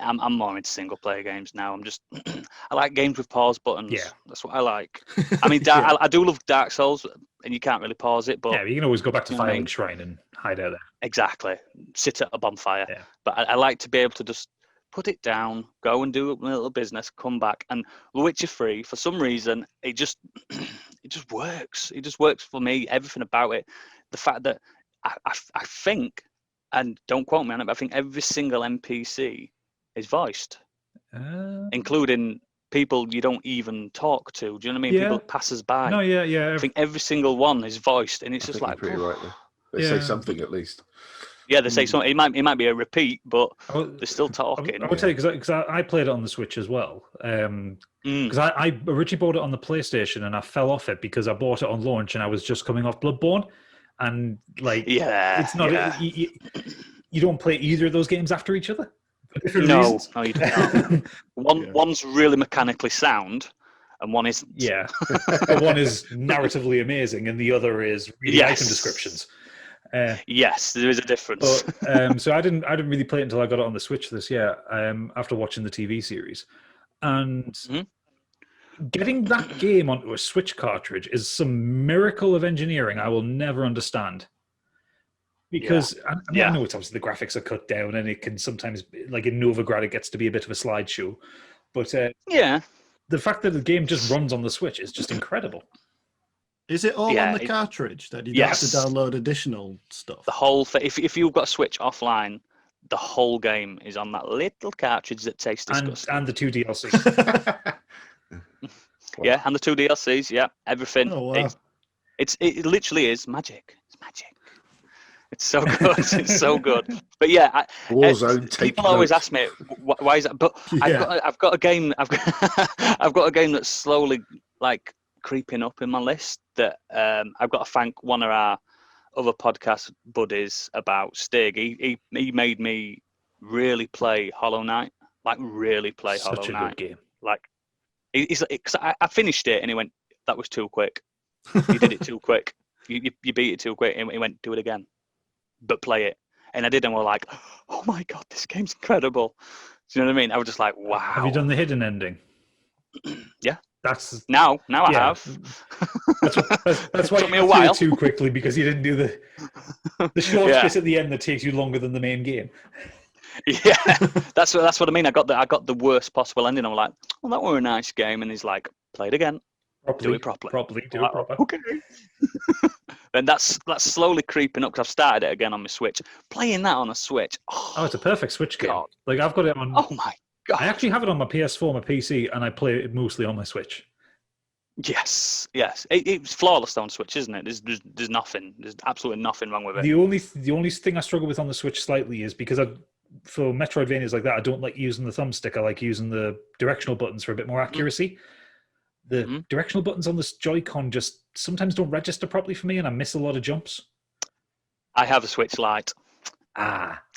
I'm more into single-player games now. I like games with pause buttons. Yeah, that's what I like. I mean, I do love Dark Souls, and you can't really pause it, but you can always go back to Firelink Shrine and hide out there. Exactly, sit at a bonfire. Yeah. But I like to be able to just put it down, go and do a little business, come back. And The Witcher 3, for some reason, it just works. It just works for me. Everything about it, the fact that I think, and don't quote me on it, but I think every single NPC is voiced, including people you don't even talk to. Do you know what I mean? People passers by. No, yeah. I think every single one is voiced, and it's just like pretty right there. They say something at least. Yeah, they say something. It might be a repeat, but they're still talking. I would tell you, because I played it on the Switch as well. Because I originally bought it on the PlayStation, and I fell off it because I bought it on launch, and I was just coming off Bloodborne, and it's not. You don't play either of those games after each other. No, you don't. One's really mechanically sound, and one isn't. Yeah, one is narratively amazing, and the other is really item descriptions. Yes, there is a difference. But, so I didn't really play it until I got it on the Switch this year. After watching the TV series, and getting that game onto a Switch cartridge is some miracle of engineering I will never understand. Because I know it's obviously the graphics are cut down, and it can sometimes, like in Novigrad, it gets to be a bit of a slideshow. But the fact that the game just runs on the Switch is just incredible. Is it all on the cartridge that you don't have to download additional stuff? The whole thing. If you've got a Switch offline, the whole game is on that little cartridge that tastes disgusting. And the 2 DLCs. Yeah, and the 2 DLCs. Yeah, everything. Oh, wow. It literally is magic. It's magic. It's so good. It's so good. But yeah, people always ask me why is that. But I've got a game. I've got a game that's slowly like creeping up in my list that I've got to thank one of our other podcast buddies about Stig. He made me really play Hollow Knight. Like really play Hollow Knight. Such a good game. Like because I finished it and he went, "That was too quick. You did it too quick. You beat it too quick." And he went, "Do it again, but play it." And I did, and we're like, "Oh my God, this game's incredible." Do you know what I mean? I was just like, "Wow." Have you done the hidden ending? Yeah. That's now I have. That's why it took me a while too quickly, because you didn't do the short bit at the end that takes you longer than the main game. Yeah, that's what I mean. I got the worst possible ending. I'm like, "Well, that were a nice game," and he's like, "Play it again. Do it properly. Do it proper." Okay. And that's slowly creeping up because I've started it again on my Switch. Playing that on a Switch. Oh, it's a perfect Switch game. God. Like I've got it on. Oh my God. I actually have it on my PS4, my PC, and I play it mostly on my Switch. Yes. It's flawless on Switch, isn't it? There's nothing. There's absolutely nothing wrong with it. The only thing I struggle with on the Switch slightly is because for Metroidvanias like that, I don't like using the thumbstick. I like using the directional buttons for a bit more accuracy. The directional buttons on this Joy-Con just sometimes don't register properly for me, and I miss a lot of jumps. I have a Switch Lite.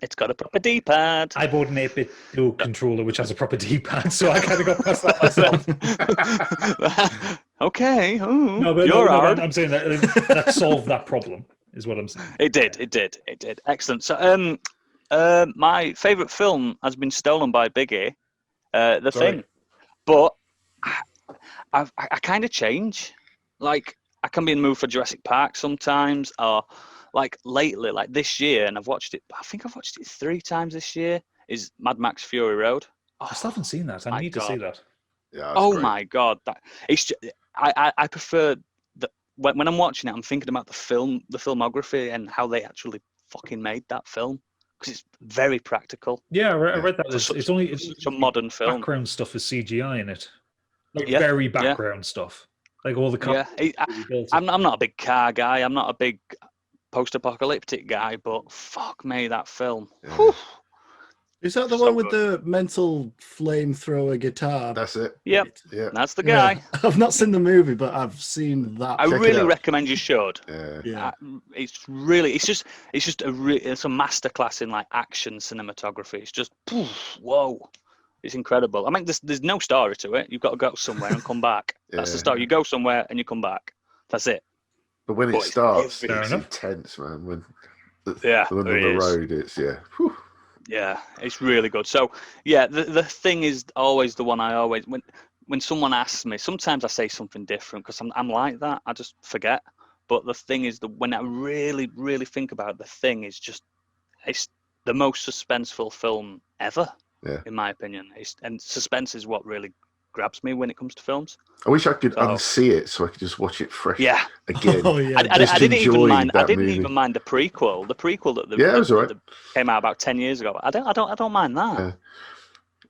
It's got a proper D-pad. I bought an 8-bit dual controller, which has a proper D-pad, so I kind of got past that myself. Okay. No, but you're hard. I'm saying that solved that problem, is what I'm saying. It did. Excellent. So, my favourite film has been stolen by Biggie, The Thing. But I kind of change. Like, I can be in the mood for Jurassic Park sometimes, or like lately, like this year, and I think I've watched it 3 times this year, is Mad Max Fury Road. I still haven't seen that. I need to see that. Yeah. Oh my God. I prefer when I'm watching it, I'm thinking about the filmography, and how they actually fucking made that film, because it's very practical. Yeah, I read that. It's such a modern film. Background stuff is CGI in it, like very background stuff, like all the cars. I'm not a big car guy. I'm not a big post-apocalyptic guy, but fuck me, that film. Yeah. Is that the one with the mental flamethrower guitar? That's it. Yep. Yeah. That's the guy. Yeah. I've not seen the movie, but I've seen that. I really recommend you should. Yeah. It's just a masterclass in like action cinematography. It's just whoa. It's incredible. I mean, there's no story to it. You've got to go somewhere and come back. That's the story. You go somewhere and you come back. That's it. But when it starts, it's intense, man. When on the road, it's Whew. Yeah, it's really good. So yeah, the thing is always the one I always when someone asks me, sometimes I say something different because I'm like that. I just forget. But the thing is that when I really, really think about it, the thing is just it's the most suspenseful film ever, in my opinion. And suspense is what really grabs me when it comes to films. I wish I could unsee it so I could just watch it fresh again. Oh, yeah. I didn't even mind. I didn't even mind the prequel. The prequel that it was all right. Came out about 10 years ago. I don't mind that. Yeah.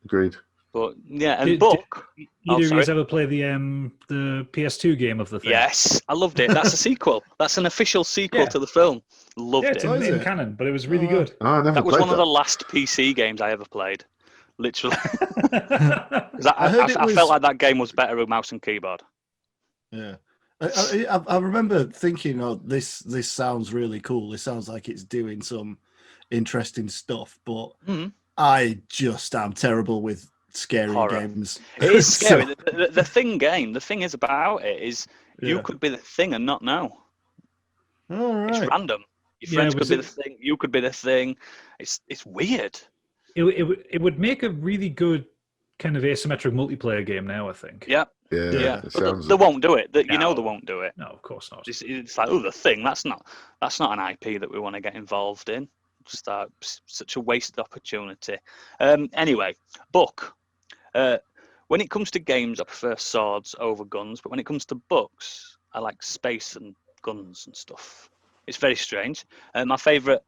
Agreed. But yeah, and Book. Either of you ever play the PS2 game of the thing? Yes, I loved it. That's a sequel. That's an official sequel to the film. Loved it. It's in canon, but it was really good. That was one of the last PC games I ever played. Literally. I felt like that game was better with mouse and keyboard. Yeah. I remember thinking, this sounds really cool. This sounds like it's doing some interesting stuff, but I just am terrible with scary games. It is scary. The thing is about it is you could be the thing and not know. All right. It's random. Your friends could be the thing. You could be the thing. It's weird. It would make a really good kind of asymmetric multiplayer game now, I think. Yeah. But they won't do it. You know they won't do it. No, of course not. It's like, the thing. That's not an IP that we want to get involved in. Just such a wasted opportunity. Anyway, Book. When it comes to games, I prefer swords over guns. But when it comes to books, I like space and guns and stuff. It's very strange. My favourite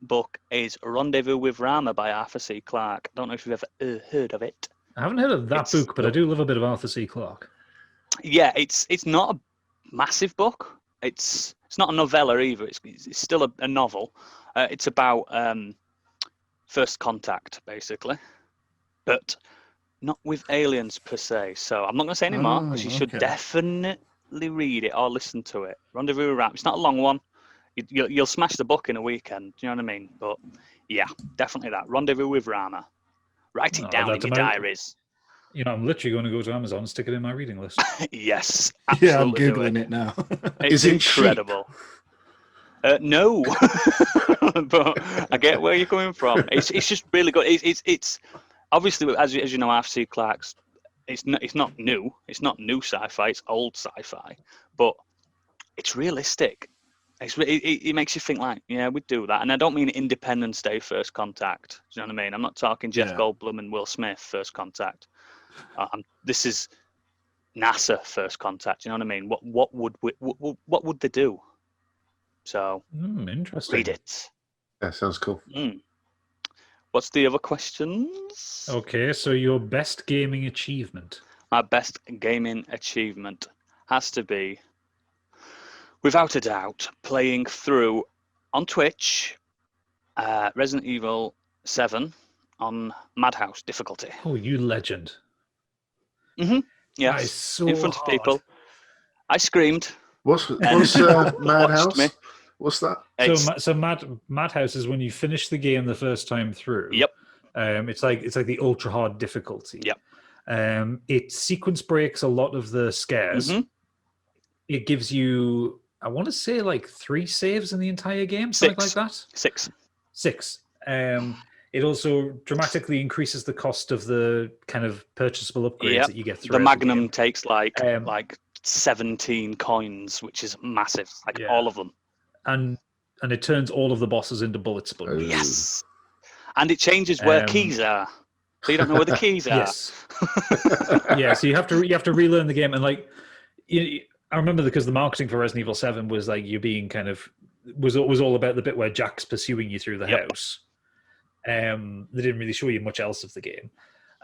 book is Rendezvous with Rama by Arthur C. Clarke. I don't know if you've ever heard of it. I haven't heard of that book, but I do love a bit of Arthur C. Clarke. Yeah, it's not a massive book. It's not a novella either. It's still a novel. It's about first contact, basically, but not with aliens per se. So I'm not going to say any more, because you should definitely read it or listen to it. Rendezvous with Rama. It's not a long one. You'll smash the book in a weekend. Do you know what I mean? But yeah, definitely that. Rendezvous with Rama. Write it down in your diaries. I'm literally going to go to Amazon and stick it in my reading list. Yes, absolutely. Yeah, I'm Googling it now. It's incredible. No, but I get where you're coming from. It's just really good. It's obviously, as you know, Arthur C. Clarke's. It's not new. It's not new sci-fi. It's old sci-fi, but it's realistic. It makes you think like, we'd do that. And I don't mean Independence Day First Contact. Do you know what I mean? I'm not talking Jeff Goldblum and Will Smith First Contact. This is NASA First Contact. Do you know what I mean? What would they do? So interesting. Read it. That sounds cool. What's the other questions? Okay, so your best gaming achievement. My best gaming achievement has to be, without a doubt, playing through on Twitch Resident Evil 7 on Madhouse difficulty. Oh, you legend. Yes, so in front of people. I screamed. What's Madhouse? What's that? So Madhouse is when you finish the game the first time through. Yep. It's like the ultra hard difficulty. Yep. It sequence breaks a lot of the scares. It gives you, I want to say, like 3 saves in the entire game, something like that. 6. It also dramatically increases the cost of the kind of purchasable upgrades that you get through. The Magnum takes like 17 coins, which is massive, all of them. And it turns all of the bosses into bullet sponges. Yes. And it changes where keys are. So you don't know where the keys are. Yes. Yeah, so you have to relearn the game, and I remember because the marketing for Resident Evil 7 was like you being kind of was all about the bit where Jack's pursuing you through the house. They didn't really show you much else of the game.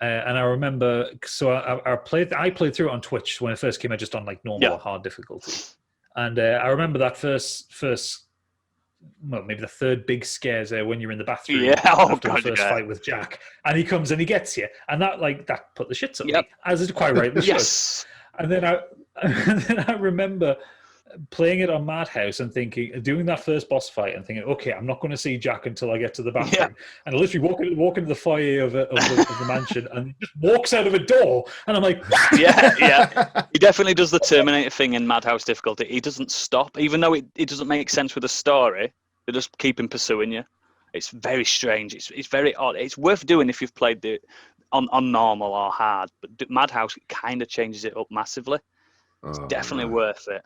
And I remember, so I played through it on Twitch when it first came out, just on like normal or hard difficulty. And I remember that first, well, maybe the third big scares when you're in the bathroom after the first fight with Jack, and he comes and he gets you, and that put the shits up me, as it quite rightly should. And then I remember playing it on Madhouse and doing that first boss fight and thinking, okay, I'm not going to see Jack until I get to the bathroom. And I literally walk into the foyer of the mansion and he just walks out of a door. And I'm like, yeah. He definitely does the Terminator thing in Madhouse difficulty. He doesn't stop, even though it doesn't make sense with the story. They just keep him pursuing you. It's very strange. It's very odd. It's worth doing if you've played it on normal or hard. But Madhouse kind of changes it up massively. It's definitely worth it.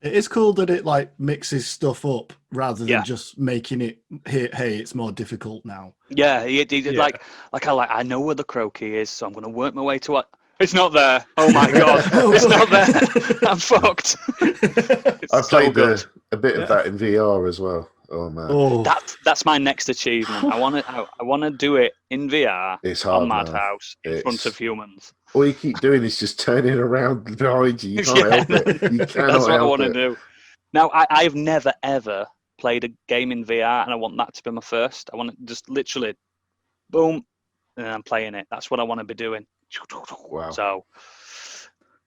It is cool that it like mixes stuff up rather than just making it. Hey, it's more difficult now. Yeah, he like I know where the crow key is, so I'm going to work my way to it. It's not there. Oh my god, it's not there. I'm fucked. I played a bit of that in VR as well. Oh man, that's my next achievement. I want to do it in VR. It's hard, on Madhouse in front of humans. All you keep doing is just turning around behind you. You can't help it. You cannot That's what I want to do. Now, I've never ever played a game in VR, and I want that to be my first. I want to just literally, boom, and I'm playing it. That's what I want to be doing. Wow.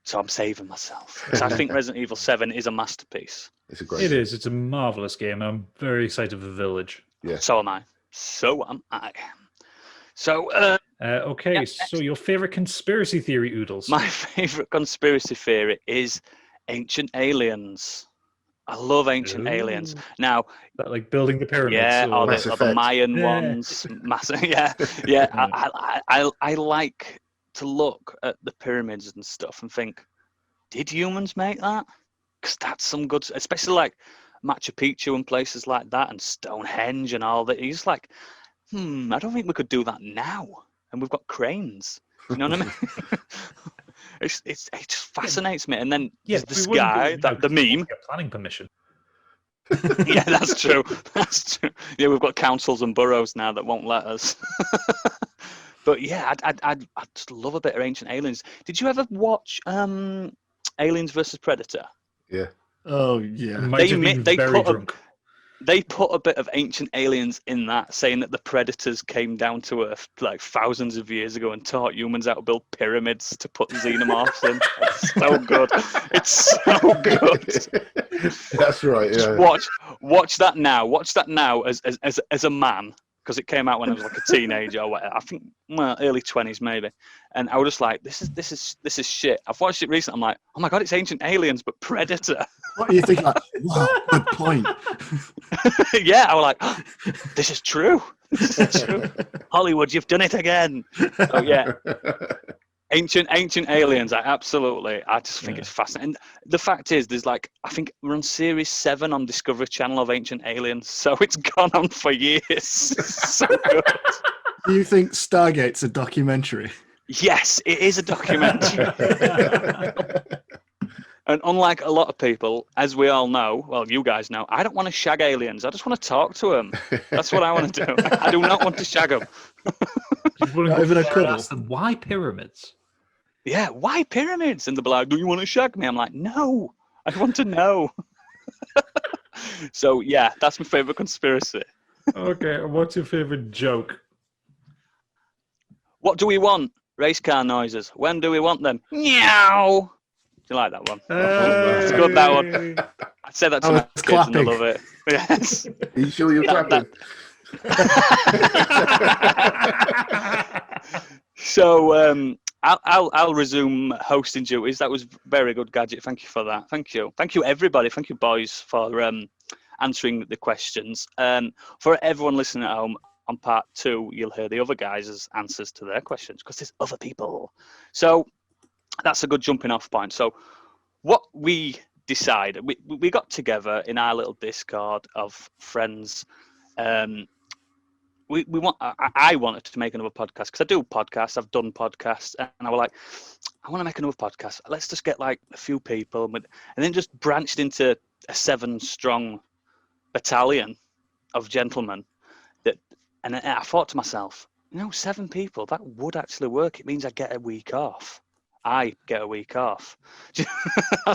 So I'm saving myself. So I think Resident Evil 7 is a masterpiece. It's a great. It is. It's a marvelous game. I'm very excited for the Village. Yeah. So am I. So, okay, so your favorite conspiracy theory, Oodles? My favorite conspiracy theory is ancient aliens. I love ancient aliens. Now, that, like building the pyramids. Yeah, or the Mayan ones. Massive. Yeah. I like to look at the pyramids and stuff and think, did humans make that? Because that's some good, especially like Machu Picchu and places like that, and Stonehenge and all that. He's like, I don't think we could do that now. And we've got cranes. You know what I mean? It just fascinates me. And then the sky, the meme. Planning permission. Yeah, that's true. That's true. Yeah, we've got councils and boroughs now that won't let us. But yeah, I just love a bit of ancient aliens. Did you ever watch Aliens versus Predator? Yeah. Oh yeah. They put a bit of ancient aliens in that, saying that the predators came down to Earth like thousands of years ago and taught humans how to build pyramids to put xenomorphs in. It's so good. It's so good. That's right. Just watch that now. Watch that now as a man, because it came out when I was like a teenager or whatever. I think early 20s maybe. And I was just like, this is shit. I've watched it recently. I'm like, oh my god, it's ancient aliens but Predator. What do you think? Like, wow, good point. Yeah, I was like, oh, this is true. This is true. Hollywood, you've done it again. Oh yeah. Ancient aliens, I just think it's fascinating. And the fact is, there's like, I think we're on series 7 on Discovery Channel of Ancient Aliens, so it's gone on for years. So good. Do you think Stargate's a documentary? Yes, it is a documentary. And unlike a lot of people, as we all know, well, you guys know, I don't want to shag aliens. I just want to talk to them. That's what I want to do. I do not want to shag them. Not even a cuddle. Why pyramids? Yeah, why pyramids? And they'll be like, do you want to shag me? I'm like, no, I want to know. So, yeah, that's my favourite conspiracy. Okay, what's your favourite joke? What do we want? Race car noises. When do we want them? Meow. Do you like that one? It's good, that one. I say that to my kids clapping. And I love it. Yes. Are you sure you're clapping? So I'll resume hosting duties. That was very good, Gadget. Thank you for that. Thank you everybody. Thank you, boys, for answering the questions. For everyone listening at home, on part 2, you'll hear the other guys' answers to their questions because there's other people. So that's a good jumping off point. So what we decided, we got together in our little Discord of friends. I wanted to make another podcast because I do podcasts. I've done podcasts, and I was like, I want to make another podcast. Let's just get like a few people, and then just branched into a 7-strong battalion of gentlemen. And I thought to myself, 7 people, that would actually work. It means I get a week off. That's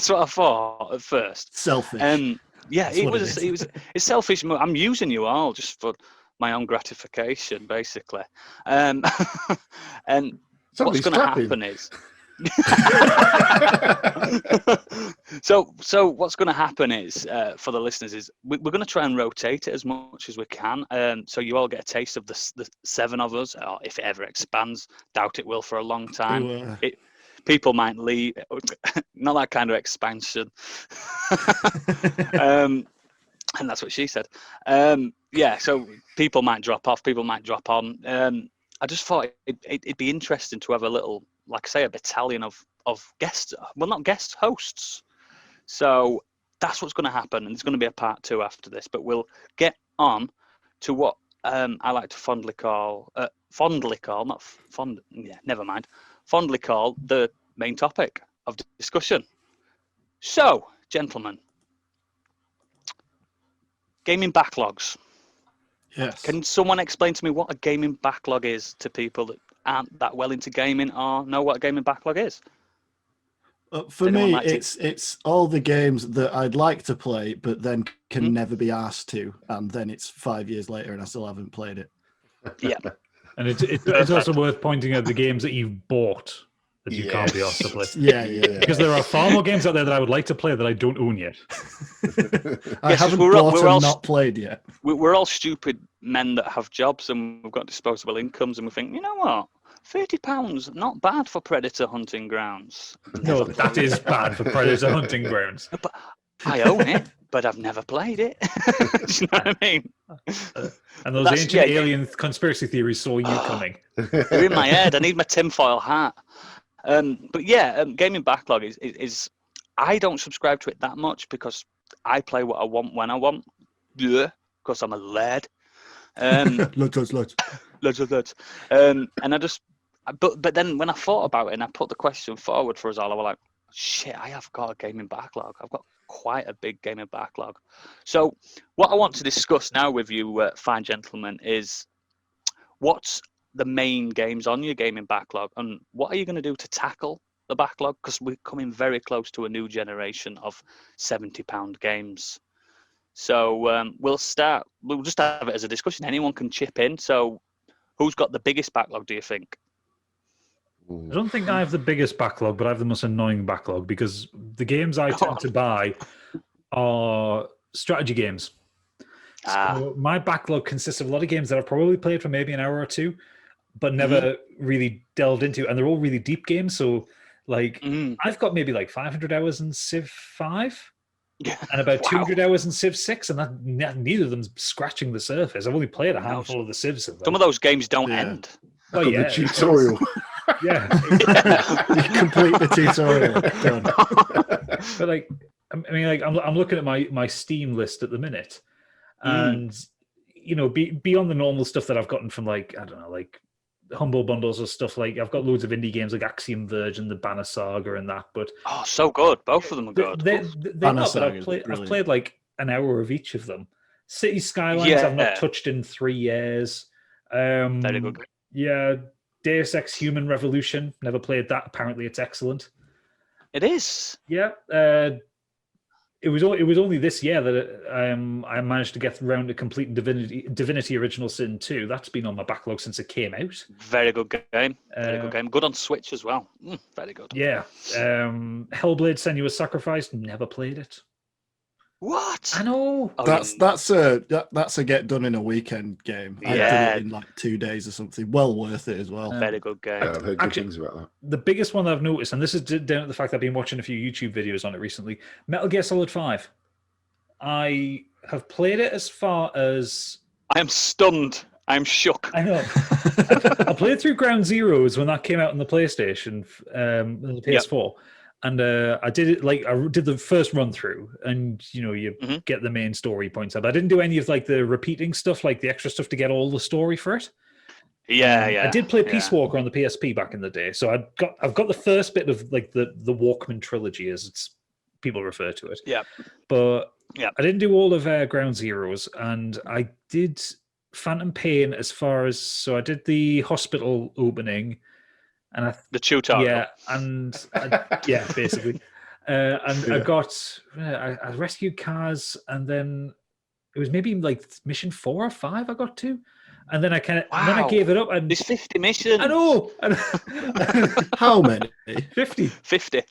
what I thought at first. Selfish. Yeah, it's selfish. I'm using you all just for my own gratification, basically. And what's going to happen is. So what's going to happen is, for the listeners, is we're going to try and rotate it as much as we can. So you all get a taste of the 7 of us, or if it ever expands. Doubt it will for a long time. People might leave. Not that kind of expansion. And that's what she said. So people might drop off. People might drop on. I just thought it'd be interesting to have a little, like I say, a battalion of guests. Well, not guests, hosts. So that's what's going to happen, and there's going to be a part 2 after this. But we'll get on to what I like to fondly call the main topic of discussion. So, gentlemen, gaming backlogs. Yes. Can someone explain to me what a gaming backlog is to people that aren't that well into gaming or know what a gaming backlog is? For me, it's all the games that I'd like to play, but then can never be asked to, and then it's 5 years later and I still haven't played it. Yeah. And it's also worth pointing out the games that you've bought that you can't be asked to play. Yeah. Because there are far more games out there that I would like to play that I don't own yet. I haven't bought and not played yet. We're all stupid men that have jobs and we've got disposable incomes, and we think, you know what? £30, not bad for predator hunting grounds. No, that is bad for predator hunting grounds. But I own it, but I've never played it. Do you know what I mean? And those ancient alien conspiracy theories saw you coming. They're in my head. I need my tinfoil hat. Gaming backlog is I don't subscribe to it that much because I play what I want when I want. Yeah, because I'm a lad. Lots. And I just, but then when I thought about it and I put the question forward for us all, I was like, shit, I have got a gaming backlog. I've got quite a big gaming backlog. So what I want to discuss now with you, fine gentlemen, is what's the main games on your gaming backlog, and what are you going to do to tackle the backlog? Because we're coming very close to a new generation of £70 games. So we'll just have it as a discussion. Anyone can chip in. So who's got the biggest backlog, do you think? I don't think I have the biggest backlog, but I have the most annoying backlog because the games I tend to buy are strategy games. So my backlog consists of a lot of games that I've probably played for maybe an hour or two, but never really delved into, and they're all really deep games. So I've got maybe like 500 hours in Civ 5 and about 200 hours in Civ 6, and neither of them's scratching the surface. I've only played a handful of the Civs. Some of those games don't end. Oh, yeah. The tutorial. Yeah. You complete the tutorial. Done. But I'm looking at my Steam list at the minute, and beyond the normal stuff that I've gotten from humble bundles or stuff, like I've got loads of indie games like Axiom Verge and the Banner Saga and that. But so good, both of them are good. They're not, but I've played like an hour of each of them. City Skylines I've not touched in 3 years. Very good. Yeah, Deus Ex Human Revolution, never played that. Apparently it's excellent. It is. Yeah. It was only this year that I managed to get around to complete Divinity Original Sin 2. That's been on my backlog since it came out. Very good game. Good on Switch as well. Very good. Yeah. Hellblade: Senua's Sacrifice, never played it. What? I know. That's a get done in a weekend game. I did it in like 2 days or something. Well worth it as well. Very good game. Yeah, I've heard good things about that. The biggest one I've noticed, and this is down to the fact that I've been watching a few YouTube videos on it recently, Metal Gear Solid 5. I have played it as far as... I am stunned. I'm shook. I know. I played through Ground Zeroes when that came out on the PlayStation, the PS4. Yep. And I did it I did the first run through, and you get the main story points up. I didn't do any of the repeating stuff, like the extra stuff to get all the story for it. Yeah. I did play Peace Walker on the PSP back in the day, so I've got the first bit of like the Walkman trilogy, as it's people refer to it. Yeah. But I didn't do all of Ground Zeroes, and I did Phantom Pain as far as I did the hospital opening, and the tutorial. Yeah, and basically, I rescued cars, and then it was maybe like mission 4 or 5 I got to. And then I then I gave it up. And there's 50 missions. I know. How many? 50. 50.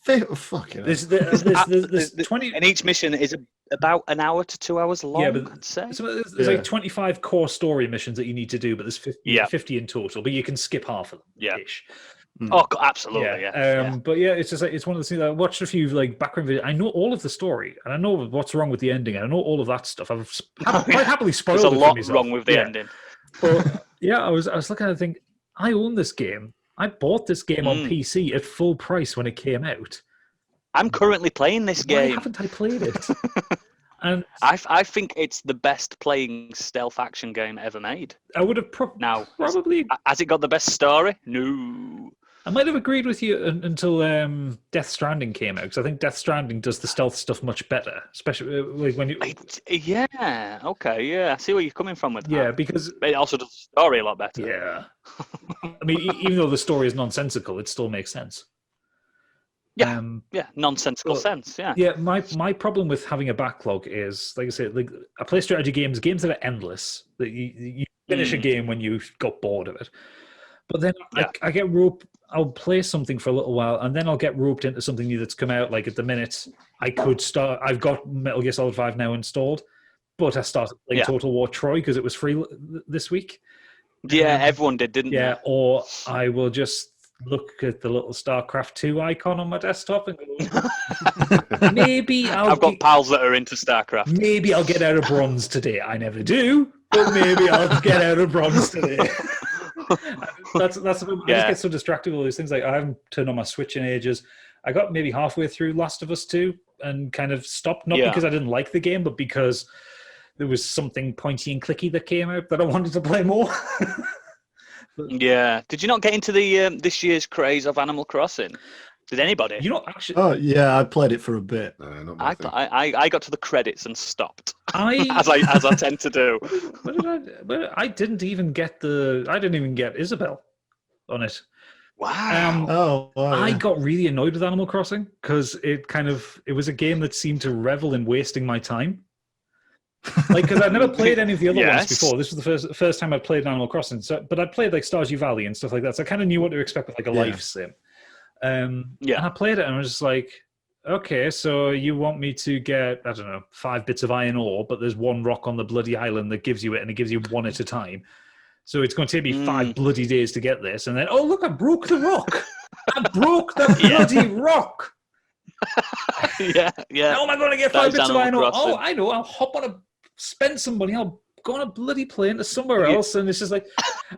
Fucking there's 20, and each mission is about an hour to 2 hours long. Yeah, but I'd say. So there's like 25 core story missions that you need to do, but there's 50 in total. But you can skip half of them. Yeah. Ish. Oh, absolutely. Yeah. But it's just like it's one of the things that I watched a few like background videos. I know all of the story, and I know what's wrong with the ending, and I know all of that stuff. I've quite happily spoiled it. There's a lot for myself. wrong with the ending. But I was looking at it, think I own this game. I bought this game on PC at full price when it came out. I'm currently playing this game. Why haven't I played it? And I think it's the best playing stealth action game ever made. I would have probably. Has it got the best story? No. I might have agreed with you until Death Stranding came out, because I think Death Stranding does the stealth stuff much better, especially like when you. Yeah. Okay. Yeah. I see where you're coming from with that. Yeah, because it also does the story a lot better. Yeah. I mean, even though the story is nonsensical, it still makes sense. Yeah. Nonsensical sense. Yeah. Yeah. My problem with having a backlog is, like I said, like I play strategy games that are endless. That you finish a game when you got bored of it, but then I get roped. I'll play something for a little while, and then I'll get roped into something new that's come out. Like at the minute, I could start. I've got Metal Gear Solid 5 now installed, but I started playing Total War Troy because it was free this week. Yeah, everyone did, didn't they? Yeah, or I will just look at the little StarCraft 2 icon on my desktop and go, maybe I've got pals that are into StarCraft. Maybe I'll get out of bronze today. I never do, but maybe I'll get out of bronze today. That's I just get so distracted with all these things. Like I haven't turned on my Switch in ages. I got maybe halfway through Last of Us 2 and kind of stopped, not because I didn't like the game, but because there was something pointy and clicky that came out that I wanted to play more. Yeah. Did you not get into the this year's craze of Animal Crossing? Did anybody? You know, actually. Oh yeah, I played it for a bit. No, not I got to the credits and stopped. As I tend to do. I didn't even get Isabel on it. Wow. I got really annoyed with Animal Crossing because it was a game that seemed to revel in wasting my time. Like, because I'd never played any of the other ones before. This was the first time I'd played Animal Crossing. But I'd played like Stardew Valley and stuff like that, so I kind of knew what to expect with like a life sim. And I played it and I was just like, okay, so you want me to get, I don't know, 5 bits of iron ore, but there's one rock on the bloody island that gives you it, and it gives you one at a time. So it's going to take me 5 bloody days to get this. And then, oh, look, I broke the rock. I broke the bloody rock. Yeah. How am I going to get 5 bits of iron ore? Oh, I know. I'll hop on spend some money. I'll go on a bloody plane to somewhere else. And it's just like,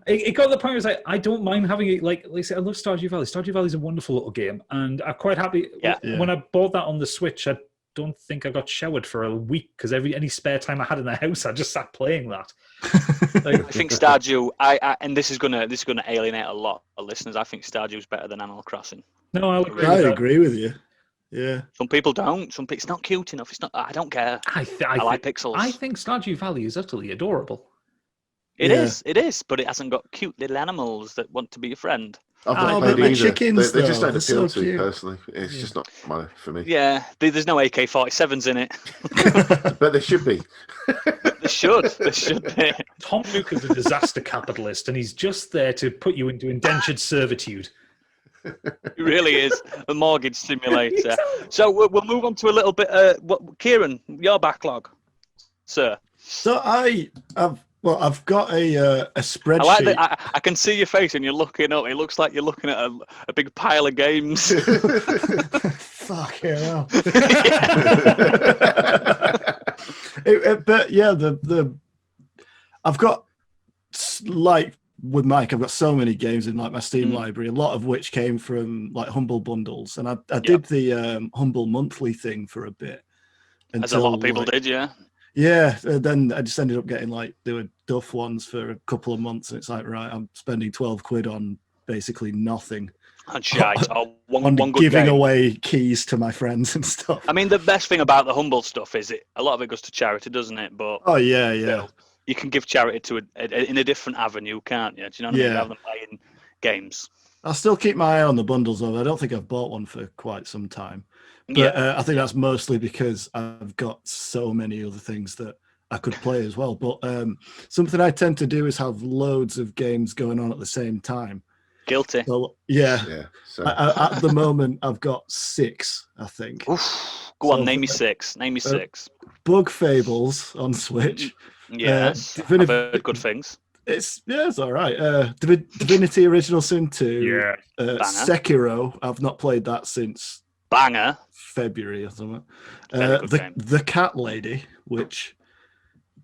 it got to the point where it's like, I don't mind having it. Like I said, I love Stardew Valley. Stardew Valley is a wonderful little game. And I'm quite happy. When I bought that on the Switch, I don't think I got showered for a week because any spare time I had in the house, I just sat playing that. I think Stardew, and this is gonna alienate a lot of listeners. I think Stardew's better than Animal Crossing. No, I agree with you. Yeah. Some people don't. Some people, it's not cute enough. It's not. I don't care. I like pixels. I think Stardew Valley is utterly adorable. It is, but it hasn't got cute little animals that want to be your friend. I've not played either. Chickens, they just don't appeal so to me personally. It's just not for me. Yeah, there's no AK-47s in it. But there should be. There should be. Tom Nook is a disaster capitalist, and he's just there to put you into indentured servitude. It really is a mortgage simulator. So we'll move on to a little bit. Kieran, your backlog, sir. So I've got a spreadsheet. I like that. I can see your face when you're looking up. It looks like you're looking at a big pile of games. Fuck hell. But yeah, I've got like. With Mike, I've got so many games in like my Steam library, a lot of which came from like Humble bundles, and I did the Humble monthly thing for a bit. As a lot of people did, yeah. Yeah, then I just ended up getting like there were duff ones for a couple of months, and it's like, right, I'm spending 12 quid on basically nothing. And shite. on One good giving game. away keys to my friends and stuff. I mean, the best thing about the humble stuff is a lot of it goes to charity, doesn't it? But Oh yeah. still, you can give charity to in a different avenue, can't you? Do you know what I mean? Rather than playing games. I'll still keep my eye on the bundles, though. I don't think I've bought one for quite some time. But I think that's mostly because I've got so many other things that I could play as well. But something I tend to do is have loads of games going on at the same time. Guilty. So, So. At the moment, I've got 6, I think. Oof. Go on, name me 6. Name me 6. Bug Fables on Switch. Yes, I've heard good things. It's all right. Divinity Original Sin 2. Sekiro. I've not played that since Banger. February or something. The Cat Lady, which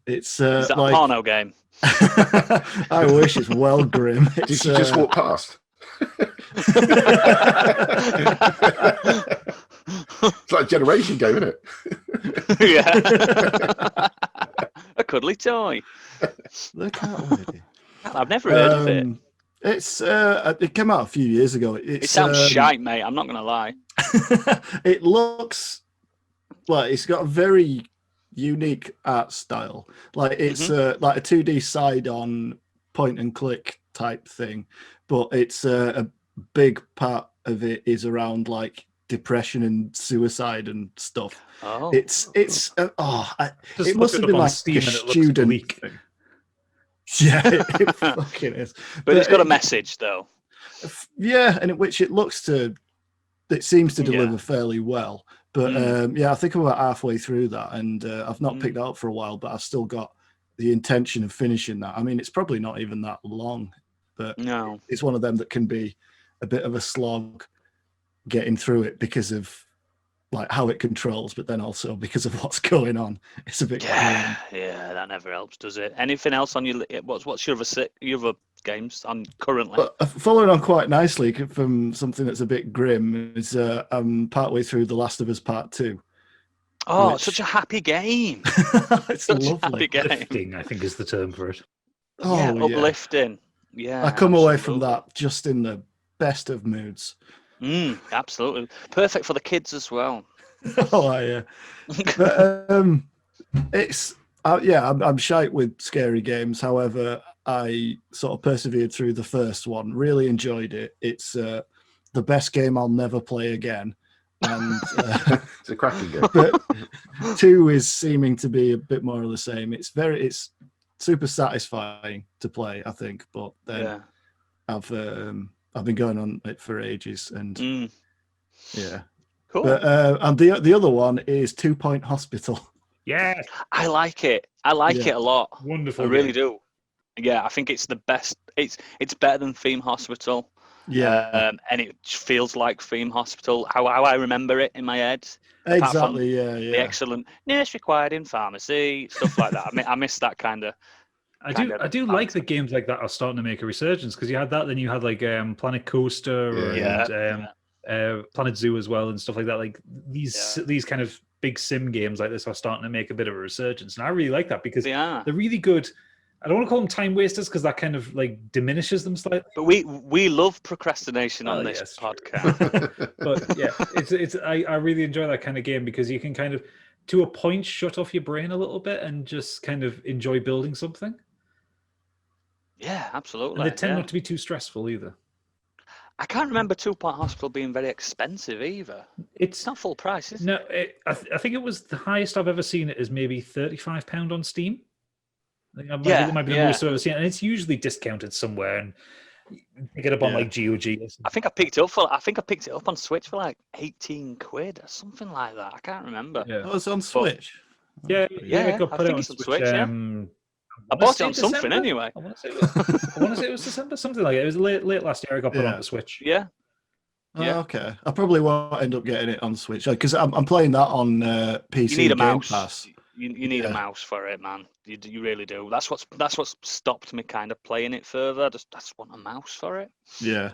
it's is that a porno game? I wish. It's well grim. Did you just walk past? It's like a generation game, isn't it? Yeah. A cuddly toy. The Cat Lady. I've never heard of it. It's it came out a few years ago. It sounds shite, mate. I'm not gonna lie. It looks like it's got a very unique art style. Like it's like a 2D side-on point and click type thing, but it's a big part of it is around like depression and suicide and stuff. Oh, it must have been like Steam a and it looks student bleak thing. Yeah, it fucking is. But it's got a message though. Yeah, and it seems to deliver fairly well. But I think I'm about halfway through that, and I've not picked that up for a while, but I've still got the intention of finishing that. I mean, it's probably not even that long, but it's one of them that can be a bit of a slog getting through it because of like how it controls, but then also because of what's going on. It's a bit yeah, that never helps, does it? Anything else on your what's your other games on currently? Following on quite nicely from something that's a bit grim is I'm partway through The Last of Us Part 2. Oh, it's such a happy game. It's such lovely. a happy game. Uplifting, I think, is the term for it. Uplifting. Yeah, I come away from that just in the best of moods. Absolutely. Perfect for the kids as well. Yeah. But, I'm shite with scary games. However, I sort of persevered through the first one. Really enjoyed it. It's the best game I'll never play again. And it's a cracking game. But 2 is seeming to be a bit more of the same. It's super satisfying to play, I think. But then I've been going on it for ages, and cool. But and the other one is 2 Point Hospital. Yeah, I like it. I like it a lot. Wonderful. I really do. Yeah, I think it's the best. It's better than Theme Hospital. Yeah, and it feels like Theme Hospital. How I remember it in my head. Exactly. The excellent nurse required in pharmacy, stuff like that. I miss that kind of. I do like the games like that are starting to make a resurgence, because you had that, then you had like Planet Coaster and Planet Zoo as well and stuff like that. Like these kind of big sim games like this are starting to make a bit of a resurgence, and I really like that because they're really good. I don't want to call them time wasters because that kind of like diminishes them slightly. But we love procrastination on this podcast. But yeah, it's I really enjoy that kind of game because you can kind of, to a point, shut off your brain a little bit and just kind of enjoy building something. Yeah, absolutely. And they tend not to be too stressful either. I can't remember 2 Point Hospital being very expensive either. It's not full price, is it? No, I think it was the highest I've ever seen it is maybe £35 on Steam. I think it might be the most I've ever seen it. And it's usually discounted somewhere, and you pick it up on like GOG. I think I picked it up on Switch for like 18 quid or something like that. I can't remember. Yeah. Oh, it's on Switch. It got put out on Switch. I bought it on something anyway. I want to say it was December, something like it. It was late last year. I got put on the Switch. Yeah. Okay. I probably won't end up getting it on Switch because I'm playing that on PC. You need a Game mouse. Pass. You need a mouse for it, man. You really do. That's what's stopped me kind of playing it further. I just want a mouse for it. Yeah.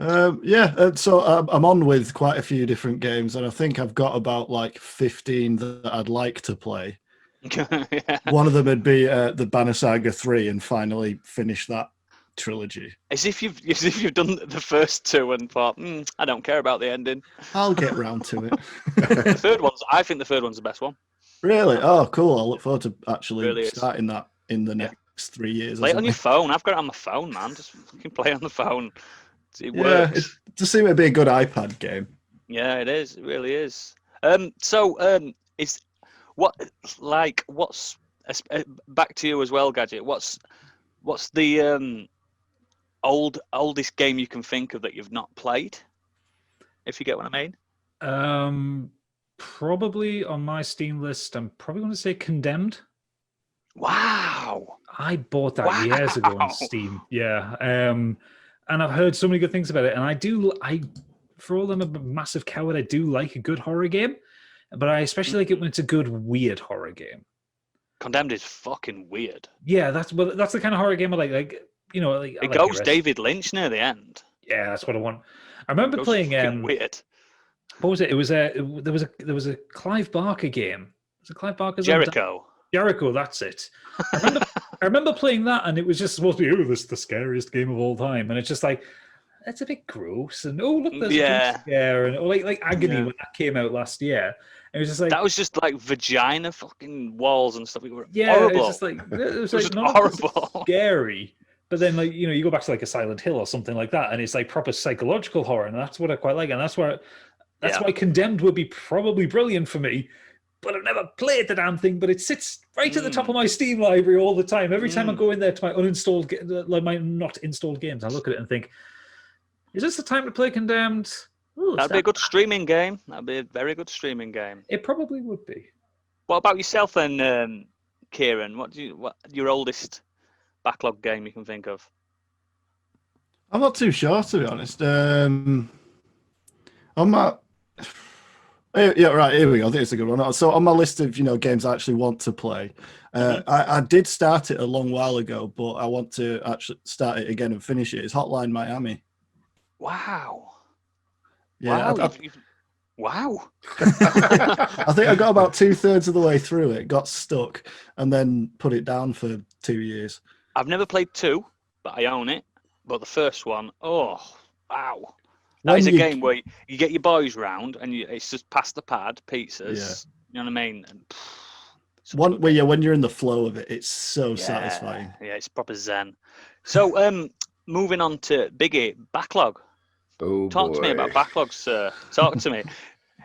So I'm on with quite a few different games, and I think I've got about like 15 that I'd like to play. Yeah. One of them would be the Banner Saga 3 and finally finish that trilogy. As if you've done the first two and thought, I don't care about the ending. I'll get round to it. I think the third one's the best one. Really? Oh, cool. I'll look forward to actually Really starting that in the next 3 years. Play it on your phone. I've got it on my phone, man. Just fucking play it on the phone. It works. Yeah, it just seemed to be a good iPad game. Yeah, it is. It really is. What's back to you as well, Gadget? What's the oldest game you can think of that you've not played? If you get what I mean. Probably on my Steam list, I'm probably going to say Condemned. Wow. I bought that years ago on Steam. Yeah. And I've heard so many good things about it. And for all I'm a massive coward, I do like a good horror game. But I especially like it when it's a good, weird horror game. Condemned is fucking weird. Yeah, that's the kind of horror game I like. It goes David Lynch near the end. Yeah, that's what I want. I remember playing weird. What was it? It was there was a Clive Barker game. Was it Clive Barker's Jericho? Jericho, that's it. I remember playing that, and it was just supposed to be, this is the scariest game of all time, and it's just like, that's a bit gross, and look, there's a jump scare, and like Agony when that came out last year. It was just like that was just like vagina fucking walls and stuff. Horrible. It was just like it was like not horrible, scary. But then you go back to like a Silent Hill or something like that, and it's like proper psychological horror, and that's what I quite like, and that's why Condemned would be probably brilliant for me. But I've never played the damn thing. But it sits right at the top of my Steam library all the time. Every time I go in there to my my not installed games, I look at it and think, is this the time to play Condemned? Ooh, that'd be a good streaming game. That'd be a very good streaming game. It probably would be. What about yourself then, Kieran? What your oldest backlog game you can think of? I'm not too sure, to be honest. On my right, here we go. I think it's a good one. So on my list of games I actually want to play, I did start it a long while ago, but I want to actually start it again and finish it. It's Hotline Miami. Wow. Yeah. Wow. I think I got about 2/3 of the way through it, got stuck, and then put it down for 2 years. I've never played 2, but I own it. But the first one, oh, wow. That is a game where you get your boys round and it's just pass the pad, pizzas. Yeah. You know what I mean? And, when you're in the flow of it, it's so satisfying. Yeah, it's proper zen. So, moving on to Biggie, backlog. Oh, Talk to me about backlogs, sir. Talk to me.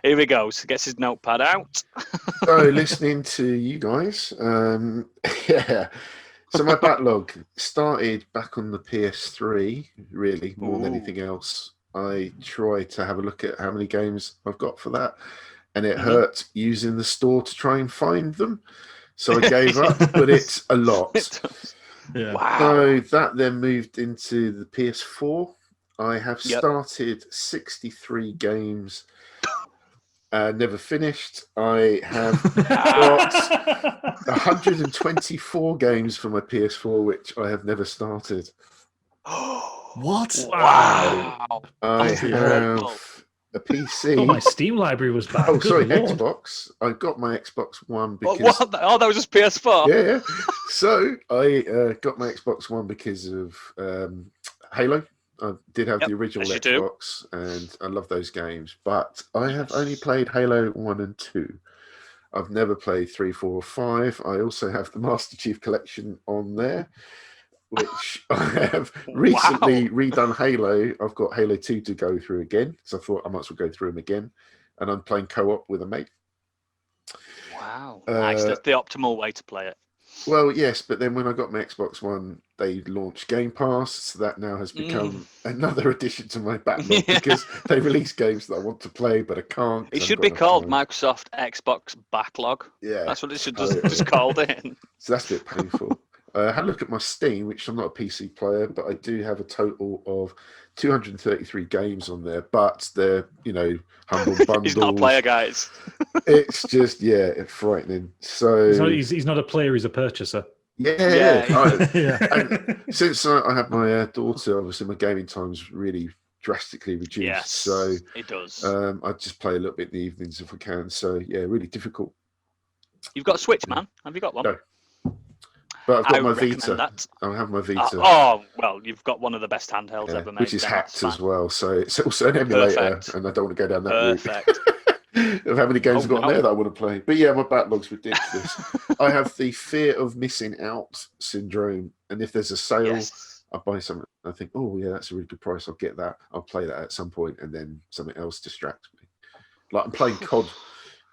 Here we go. So gets his notepad out. So listening to you guys, yeah. So my backlog started back on the PS3, really, more than anything else. I tried to have a look at how many games I've got for that, and it hurt using the store to try and find them. So I gave up, but it's a lot. Yeah. Wow. So that then moved into the PS4. I have started 63 games, never finished. I have got 124 games for my PS4, which I have never started. What? Wow. I have a PC. Oh, my Steam library was back. Oh, sorry, Lord. Xbox. I got my Xbox One because... What? Oh, that was just PS4? Yeah. So I got my Xbox One because of Halo. I did have the original Xbox, and I love those games. But I have only played Halo 1 and 2. I've never played 3, 4, or 5. I also have the Master Chief Collection on there, which I have recently redone Halo. I've got Halo 2 to go through again, so I thought I might as well go through them again. And I'm playing co-op with a mate. Wow. Nice. That's the optimal way to play it. Well, yes, but then when I got my Xbox One, they launched Game Pass, so that now has become another addition to my backlog because they release games that I want to play, but I can't. It should be called Microsoft Xbox Backlog. Yeah. That's what it should just called in. So that's a bit painful. I had a look at my Steam, which I'm not a PC player, but I do have a total of 233 games on there, but they're, humble bundles. He's not a player, guys. It's just, it's frightening. So he's not a player, he's a purchaser. Yeah. And since I had my daughter, obviously my gaming time's really drastically reduced. Yes, so it does. I just play a little bit in the evenings if I can. So yeah, really difficult. You've got a Switch, man. Have you got one? No. But I've got I my recommend Vita. that. I have my Vita. well, you've got one of the best handhelds ever made. Which is then hacked that's as well. So it's also an emulator, Perfect. and I don't want to go down that route. Perfect. Of how many games I've got no. there that I want to play. But yeah, my backlog's ridiculous. I have the fear of missing out syndrome. And if there's a sale, Yes. I buy something. I think, oh yeah, that's a really good price. I'll get that. I'll play that at some point, and then something else distracts me. Like I'm playing COD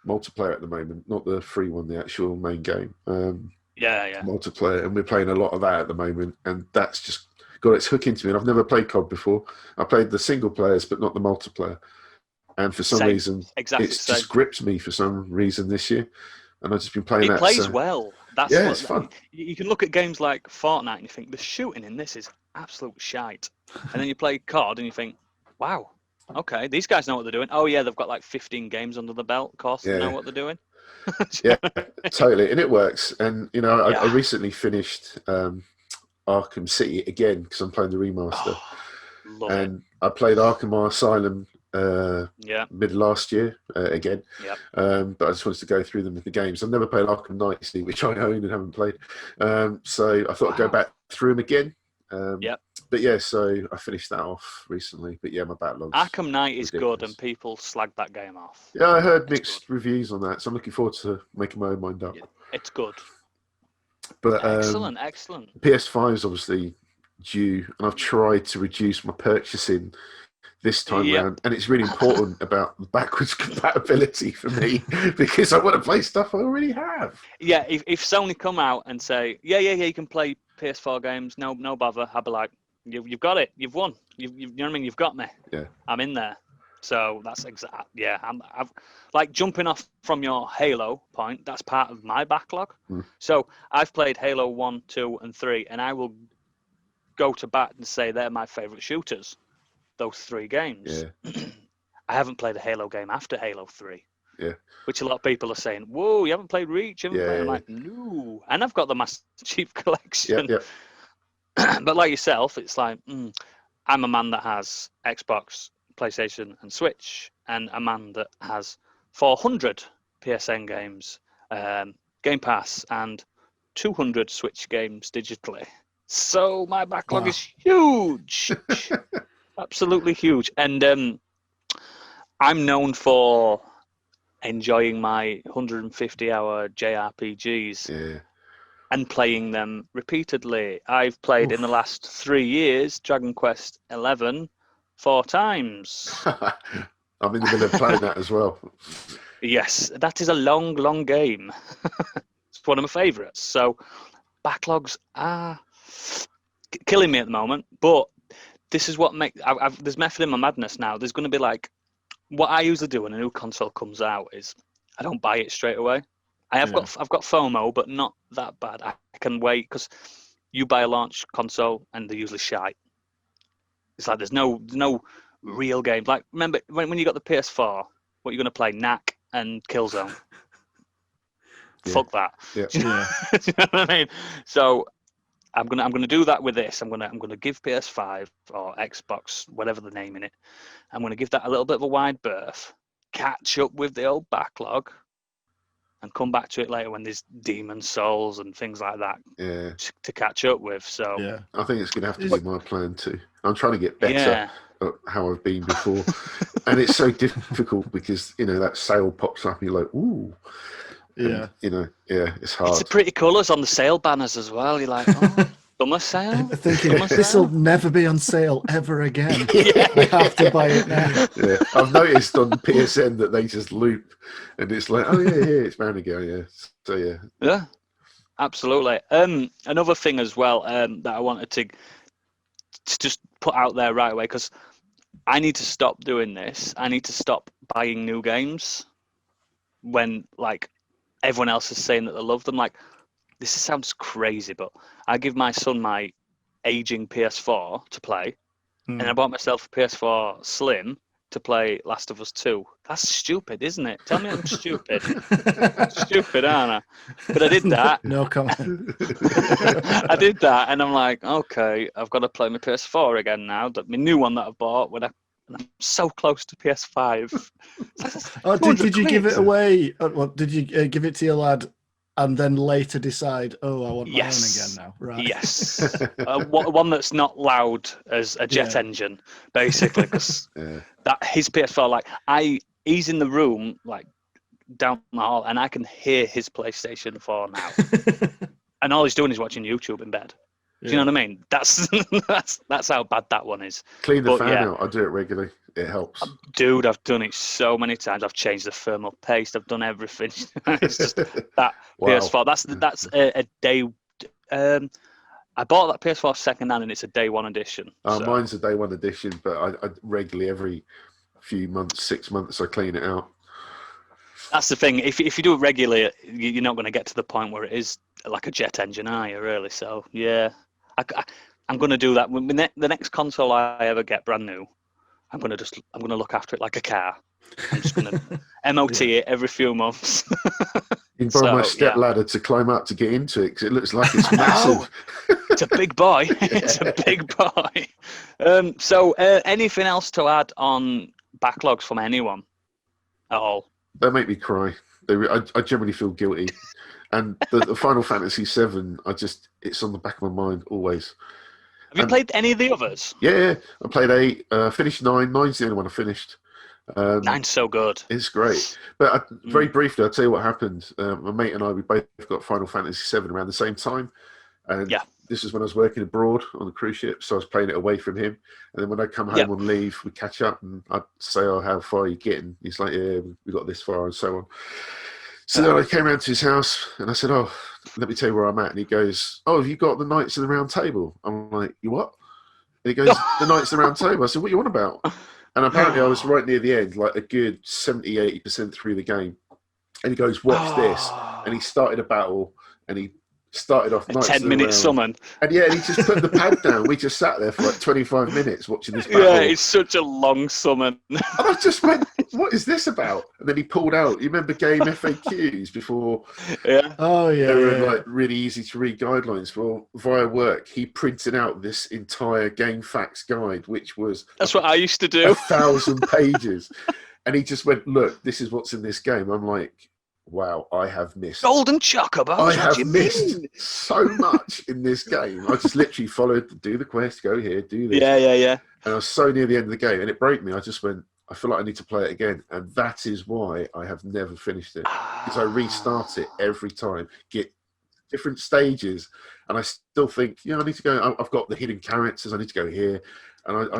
multiplayer at the moment, not the free one, the actual main game. Yeah. Multiplayer, and we're playing a lot of that at the moment, and that's just got its hook into me. And I've never played COD before. I played the single players, but not the multiplayer. And for some reason, it's just gripped me for some reason this year, and I've just been playing that. It plays well. It's fun. You can look at games like Fortnite and you think the shooting in this is absolute shite, and then you play COD and you think, wow, okay, these guys know what they're doing. Oh yeah, they've got like 15 games under the belt. Of course, they know what they're doing. Yeah, totally, and it works. And you know, I recently finished Arkham City again because I'm playing the remaster, and I played Arkham Asylum mid last year again. But I just wanted to go through them with the games. I've never played Arkham Knight, which I own and haven't played. So I thought I'd go back through them again. But yeah, so I finished that off recently. But yeah, my backlog. Arkham Knight is good, and people slag that game off. Yeah, I heard mixed reviews on that, so I'm looking forward to making my own mind up. It's good. But excellent. PS5 is obviously due, and I've tried to reduce my purchasing this time round, and it's really important about the backwards compatibility for me because I want to play stuff I already have. Yeah, if Sony come out and say, yeah, you can play PS4 games, no bother, I'll be like, you've got it, you've won, you know what I mean, you've got me. Yeah, I'm in there. So that's exact. Yeah, I've like jumping off from your Halo point. That's part of my backlog. So I've played Halo 1, 2, and 3, and I will go to bat and say they're my favorite shooters. Those 3 games. Yeah. I haven't played a Halo game after Halo 3. Yeah. Which a lot of people are saying, whoa, you haven't played Reach? I'm like, no. And I've got the Master Chief Collection. Yeah. But like yourself, it's like, I'm a man that has Xbox, PlayStation, and Switch, and a man that has 400 PSN games, Game Pass, and 200 Switch games digitally. So my backlog is huge. Absolutely huge. And I'm known for enjoying my 150-hour JRPGs and playing them repeatedly. I've played in the last 3 years Dragon Quest 11 4 times. I'm in the middle of playing that as well. Yes, that is a long game. It's one of my favourites. So backlogs are killing me at the moment, but this is what makes there's method in my madness now. There's going to be like, what I usually do when a new console comes out is I don't buy it straight away. I've got FOMO, but not that bad. I can wait because you buy a launch console and they're usually shite. It's like there's no real games. Like remember when you got the PS4, what you're going to play? Knack and Killzone. Fuck that. Yeah. Do you know what I mean? So I'm gonna do that with this. I'm gonna give PS5 or Xbox, whatever the name in it. I'm gonna give that a little bit of a wide berth, catch up with the old backlog, and come back to it later when there's Demon Souls and things like that to catch up with. So I think it's gonna have to be my plan too. I'm trying to get better at how I've been before, and it's so difficult because that sale pops up and you're like, ooh. Yeah. And, it's hard. It's the pretty colours on the sale banners as well. You're like, oh, summer sale? Thinking, this will never be on sale ever again. I have to buy it now. Yeah. I've noticed on PSN that they just loop and it's like, oh, it's bound to go, So, Yeah, absolutely. Another thing as well that I wanted to just put out there right away, because I need to stop doing this. I need to stop buying new games when, like, everyone else is saying that they love them. Like, this sounds crazy, but I give my son my aging PS4 to play, and I bought myself a PS4 Slim to play Last of Us 2. That's stupid, isn't it? Tell me I'm stupid. Stupid, aren't I? But I did that. No comment. I did that, and I'm like, okay, I've got to play my PS4 again now. My new one that I bought when I and I'm so close to PS5. Oh, did you give it away? Well, did you give it to your lad and then later decide, oh, I want my own again now? Right. Yes. One that's not loud as a jet engine, basically, because that his PS4, like he's in the room, like down the hall, and I can hear his PlayStation 4 now, and all he's doing is watching YouTube in bed. Do you know what I mean? That's how bad that one is. Clean the fan out. I do it regularly. It helps. Dude, I've done it so many times. I've changed the thermal paste. I've done everything. It's just that PS4. That's a day. I bought that PS4 second hand, and it's a day one edition. Mine's a day one edition, but I regularly every few months, 6 months, I clean it out. That's the thing. If you do it regularly, you're not going to get to the point where it is like a jet engine, are you? Really? So yeah. I'm going to do that. When the next console I ever get brand new, I'm going to look after it like a car. I'm just going to MOT it every few months. You can borrow my step ladder to climb up to get into it because it looks like it's massive. It's a big boy. It's a big boy. So anything else to add on backlogs from anyone at all? They make me cry. I generally feel guilty. And the Final Fantasy VII, it's on the back of my mind always. Have you played any of the others? Yeah. I played 8, finished 9. 9's the only one I finished. 9's so good. It's great. But very briefly, I'll tell you what happened. My mate and I, we both got Final Fantasy VII around the same time. And this is when I was working abroad on the cruise ship, so I was playing it away from him. And then when I come home on leave, we catch up and I'd say, oh, how far are you getting? He's like, yeah, we got this far and so on. So then I came around to his house and I said, oh, let me tell you where I'm at. And he goes, oh, have you got the Knights of the Round Table? I'm like, you what? And he goes, the Knights of the Round Table. I said, what are you on about? And apparently I was right near the end, like a good 70, 80% through the game. And he goes, watch this. And he started a battle and he started off a 10-minute summon. And he just put the pad down. We just sat there for like 25 minutes watching this battle. Yeah, it's such a long summon. And I just went, what is this about? And then he pulled out, you remember game FAQs before? Yeah. Oh, yeah. They were like really easy to read guidelines. Well, via work, he printed out this entire game facts guide, which was... That's what I used to do. 1,000 pages. And he just went, look, this is what's in this game. I'm like... wow, I have missed. Golden Chocobos. I have missed so much in this game. I just literally followed, do the quest, go here, do this. Yeah. And I was so near the end of the game, and it broke me. I just went, I feel like I need to play it again. And that is why I have never finished it. Because I restart it every time, get different stages, and I still think, I need to go. I've got the hidden characters, I need to go here. And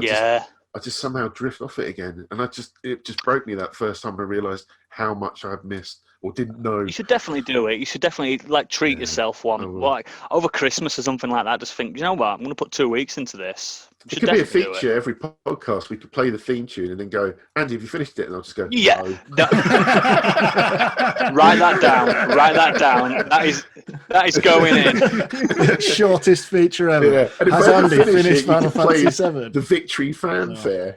I just somehow drift off it again. And it just broke me that first time I realised how much I had missed or didn't know. You should definitely do it. You should definitely treat yourself one. Like over Christmas or something like that. Just think, you know what? I'm going to put 2 weeks into this. It could be a feature every podcast. We could play the theme tune and then go, Andy, have you finished it? And I'll just go, yeah. No. Write that down. Write that down. That is going in. Shortest feature ever. Yeah. And Has Andy finished Final Fantasy VII? The victory fanfare.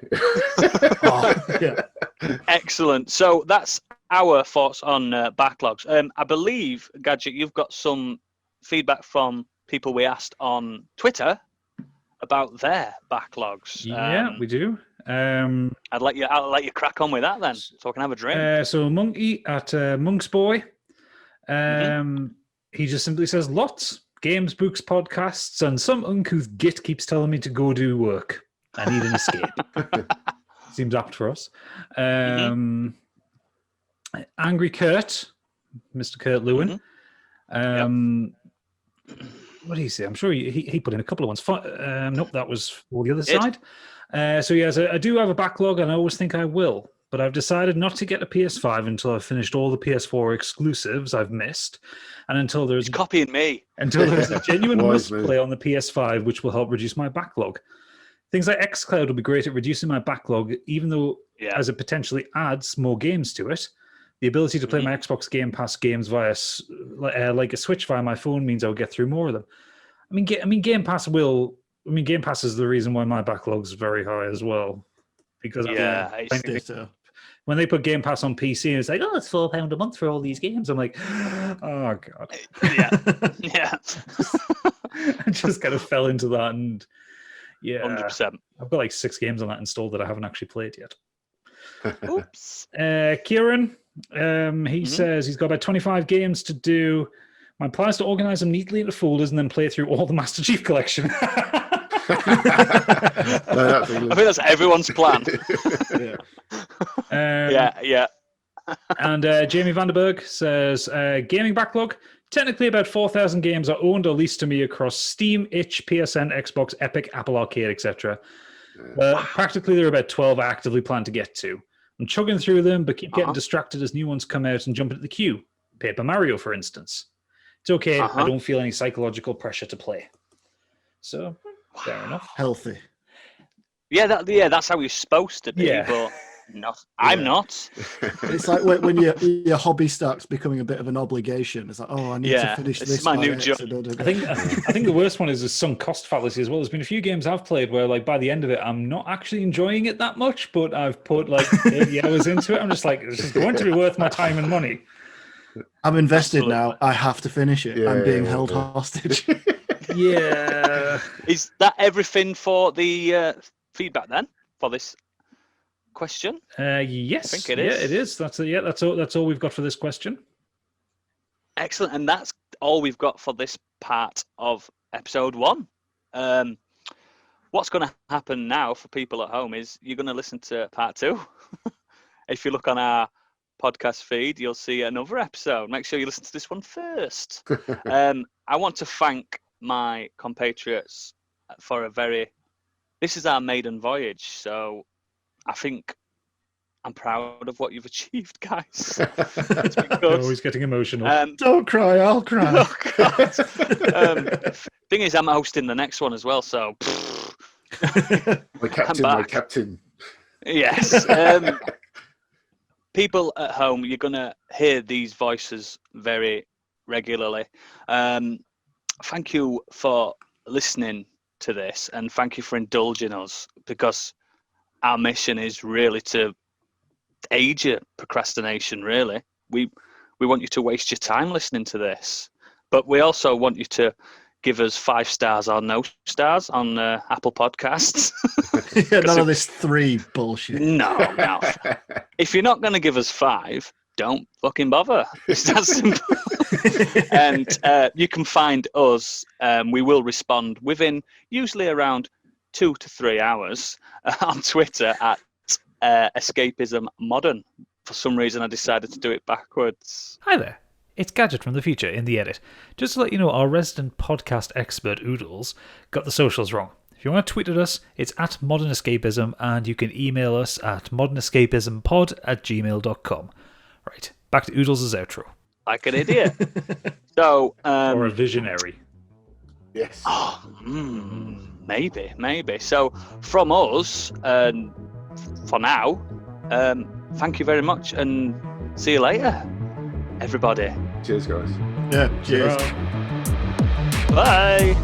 Excellent. So that's our thoughts on backlogs. I believe, Gadget, you've got some feedback from people we asked on Twitter about their backlogs. Yeah, we do. I'll let you crack on with that then, so I can have a drink. So Monkey at Monk's Boy, he just simply says lots. Games, books, podcasts, and some uncouth git keeps telling me to go do work. I need an escape. Seems apt for us. Angry Kurt, Mr. Kurt Lewin. What did he say? I'm sure he put in a couple of ones. Nope, that was for the other side. So yes, I do have a backlog, and I always think I will. But I've decided not to get a PS5 until I've finished all the PS4 exclusives I've missed, and until there's He's copying me. Until there's a genuine must-play on the PS5, which will help reduce my backlog. Things like xCloud will be great at reducing my backlog, even though as it potentially adds more games to it. The ability to play my Xbox Game Pass games via like a Switch via my phone means I'll get through more of them. Game Pass is the reason why my backlog's very high as well. Because when they put Game Pass on PC, it's like, it's £4 a month for all these games. I'm like, oh god, yeah. I just kind of fell into that, and Yeah, 100%. I've got like 6 games on that installed that I haven't actually played yet. Oops. Kieran, he says he's got about 25 games to do. My plan is to organize them neatly into folders and then play through all the Master Chief Collection. I think that's everyone's plan. Yeah. And Jamie Vanderberg says, gaming backlog. Technically, about 4,000 games are owned or leased to me across Steam, Itch, PSN, Xbox, Epic, Apple Arcade, etc. Practically, there are about 12 I actively plan to get to. I'm chugging through them, but keep getting distracted as new ones come out and jump into the queue. Paper Mario, for instance. It's okay. I don't feel any psychological pressure to play. So, fair enough. Healthy. Yeah, that's how you're supposed to be, but not. I'm not. It's like when your hobby starts becoming a bit of an obligation. It's like, oh, I need to finish this. This is my new job. I think the worst one is the sunk cost fallacy as well. There's been a few games I've played where, like, by the end of it, I'm not actually enjoying it that much, but I've put like 80 hours into it. I'm just like, it's just going to be worth my time and money. I'm invested now. I have to finish it. I'm being held hostage. Yeah. Is that everything for the feedback then for this question? Yes. I think it is. Yeah, it is. That's all we've got for this question. Excellent, and that's all we've got for this part of episode 1. What's going to happen now for people at home is you're going to listen to part 2. If you look on our podcast feed, you'll see another episode. Make sure you listen to this one first. I want to thank my compatriots for this is our maiden voyage, so I think I'm proud of what you've achieved, guys. It's been good. Always getting emotional. Don't cry, I'll cry. Oh, God. Thing is, I'm hosting the next one as well, so my captain. Yes. People at home, you're going to hear these voices very regularly. Thank you for listening to this, and thank you for indulging us, because our mission is really to aid your procrastination, really. We want you to waste your time listening to this, but we also want you to give us 5 stars or no stars on Apple Podcasts. None of this 3 bullshit. No. If you're not going to give us 5, don't fucking bother. It's that simple. And you can find us. We will respond within usually around 2 to 3 hours on Twitter at Escapism Modern. For some reason, I decided to do it backwards. Hi there. It's Gadget from the future in the edit. Just to let you know, our resident podcast expert, Oodles, got the socials wrong. If you want to tweet at us, it's at Modern Escapism, and you can email us at modernescapismpod@gmail.com. Right, back to Oodles' outro. Like an idiot. So, or a visionary. Yes. Oh, maybe. So, from us, for now, thank you very much, and see you later, everybody. Cheers, guys. Yeah, cheers. Bye.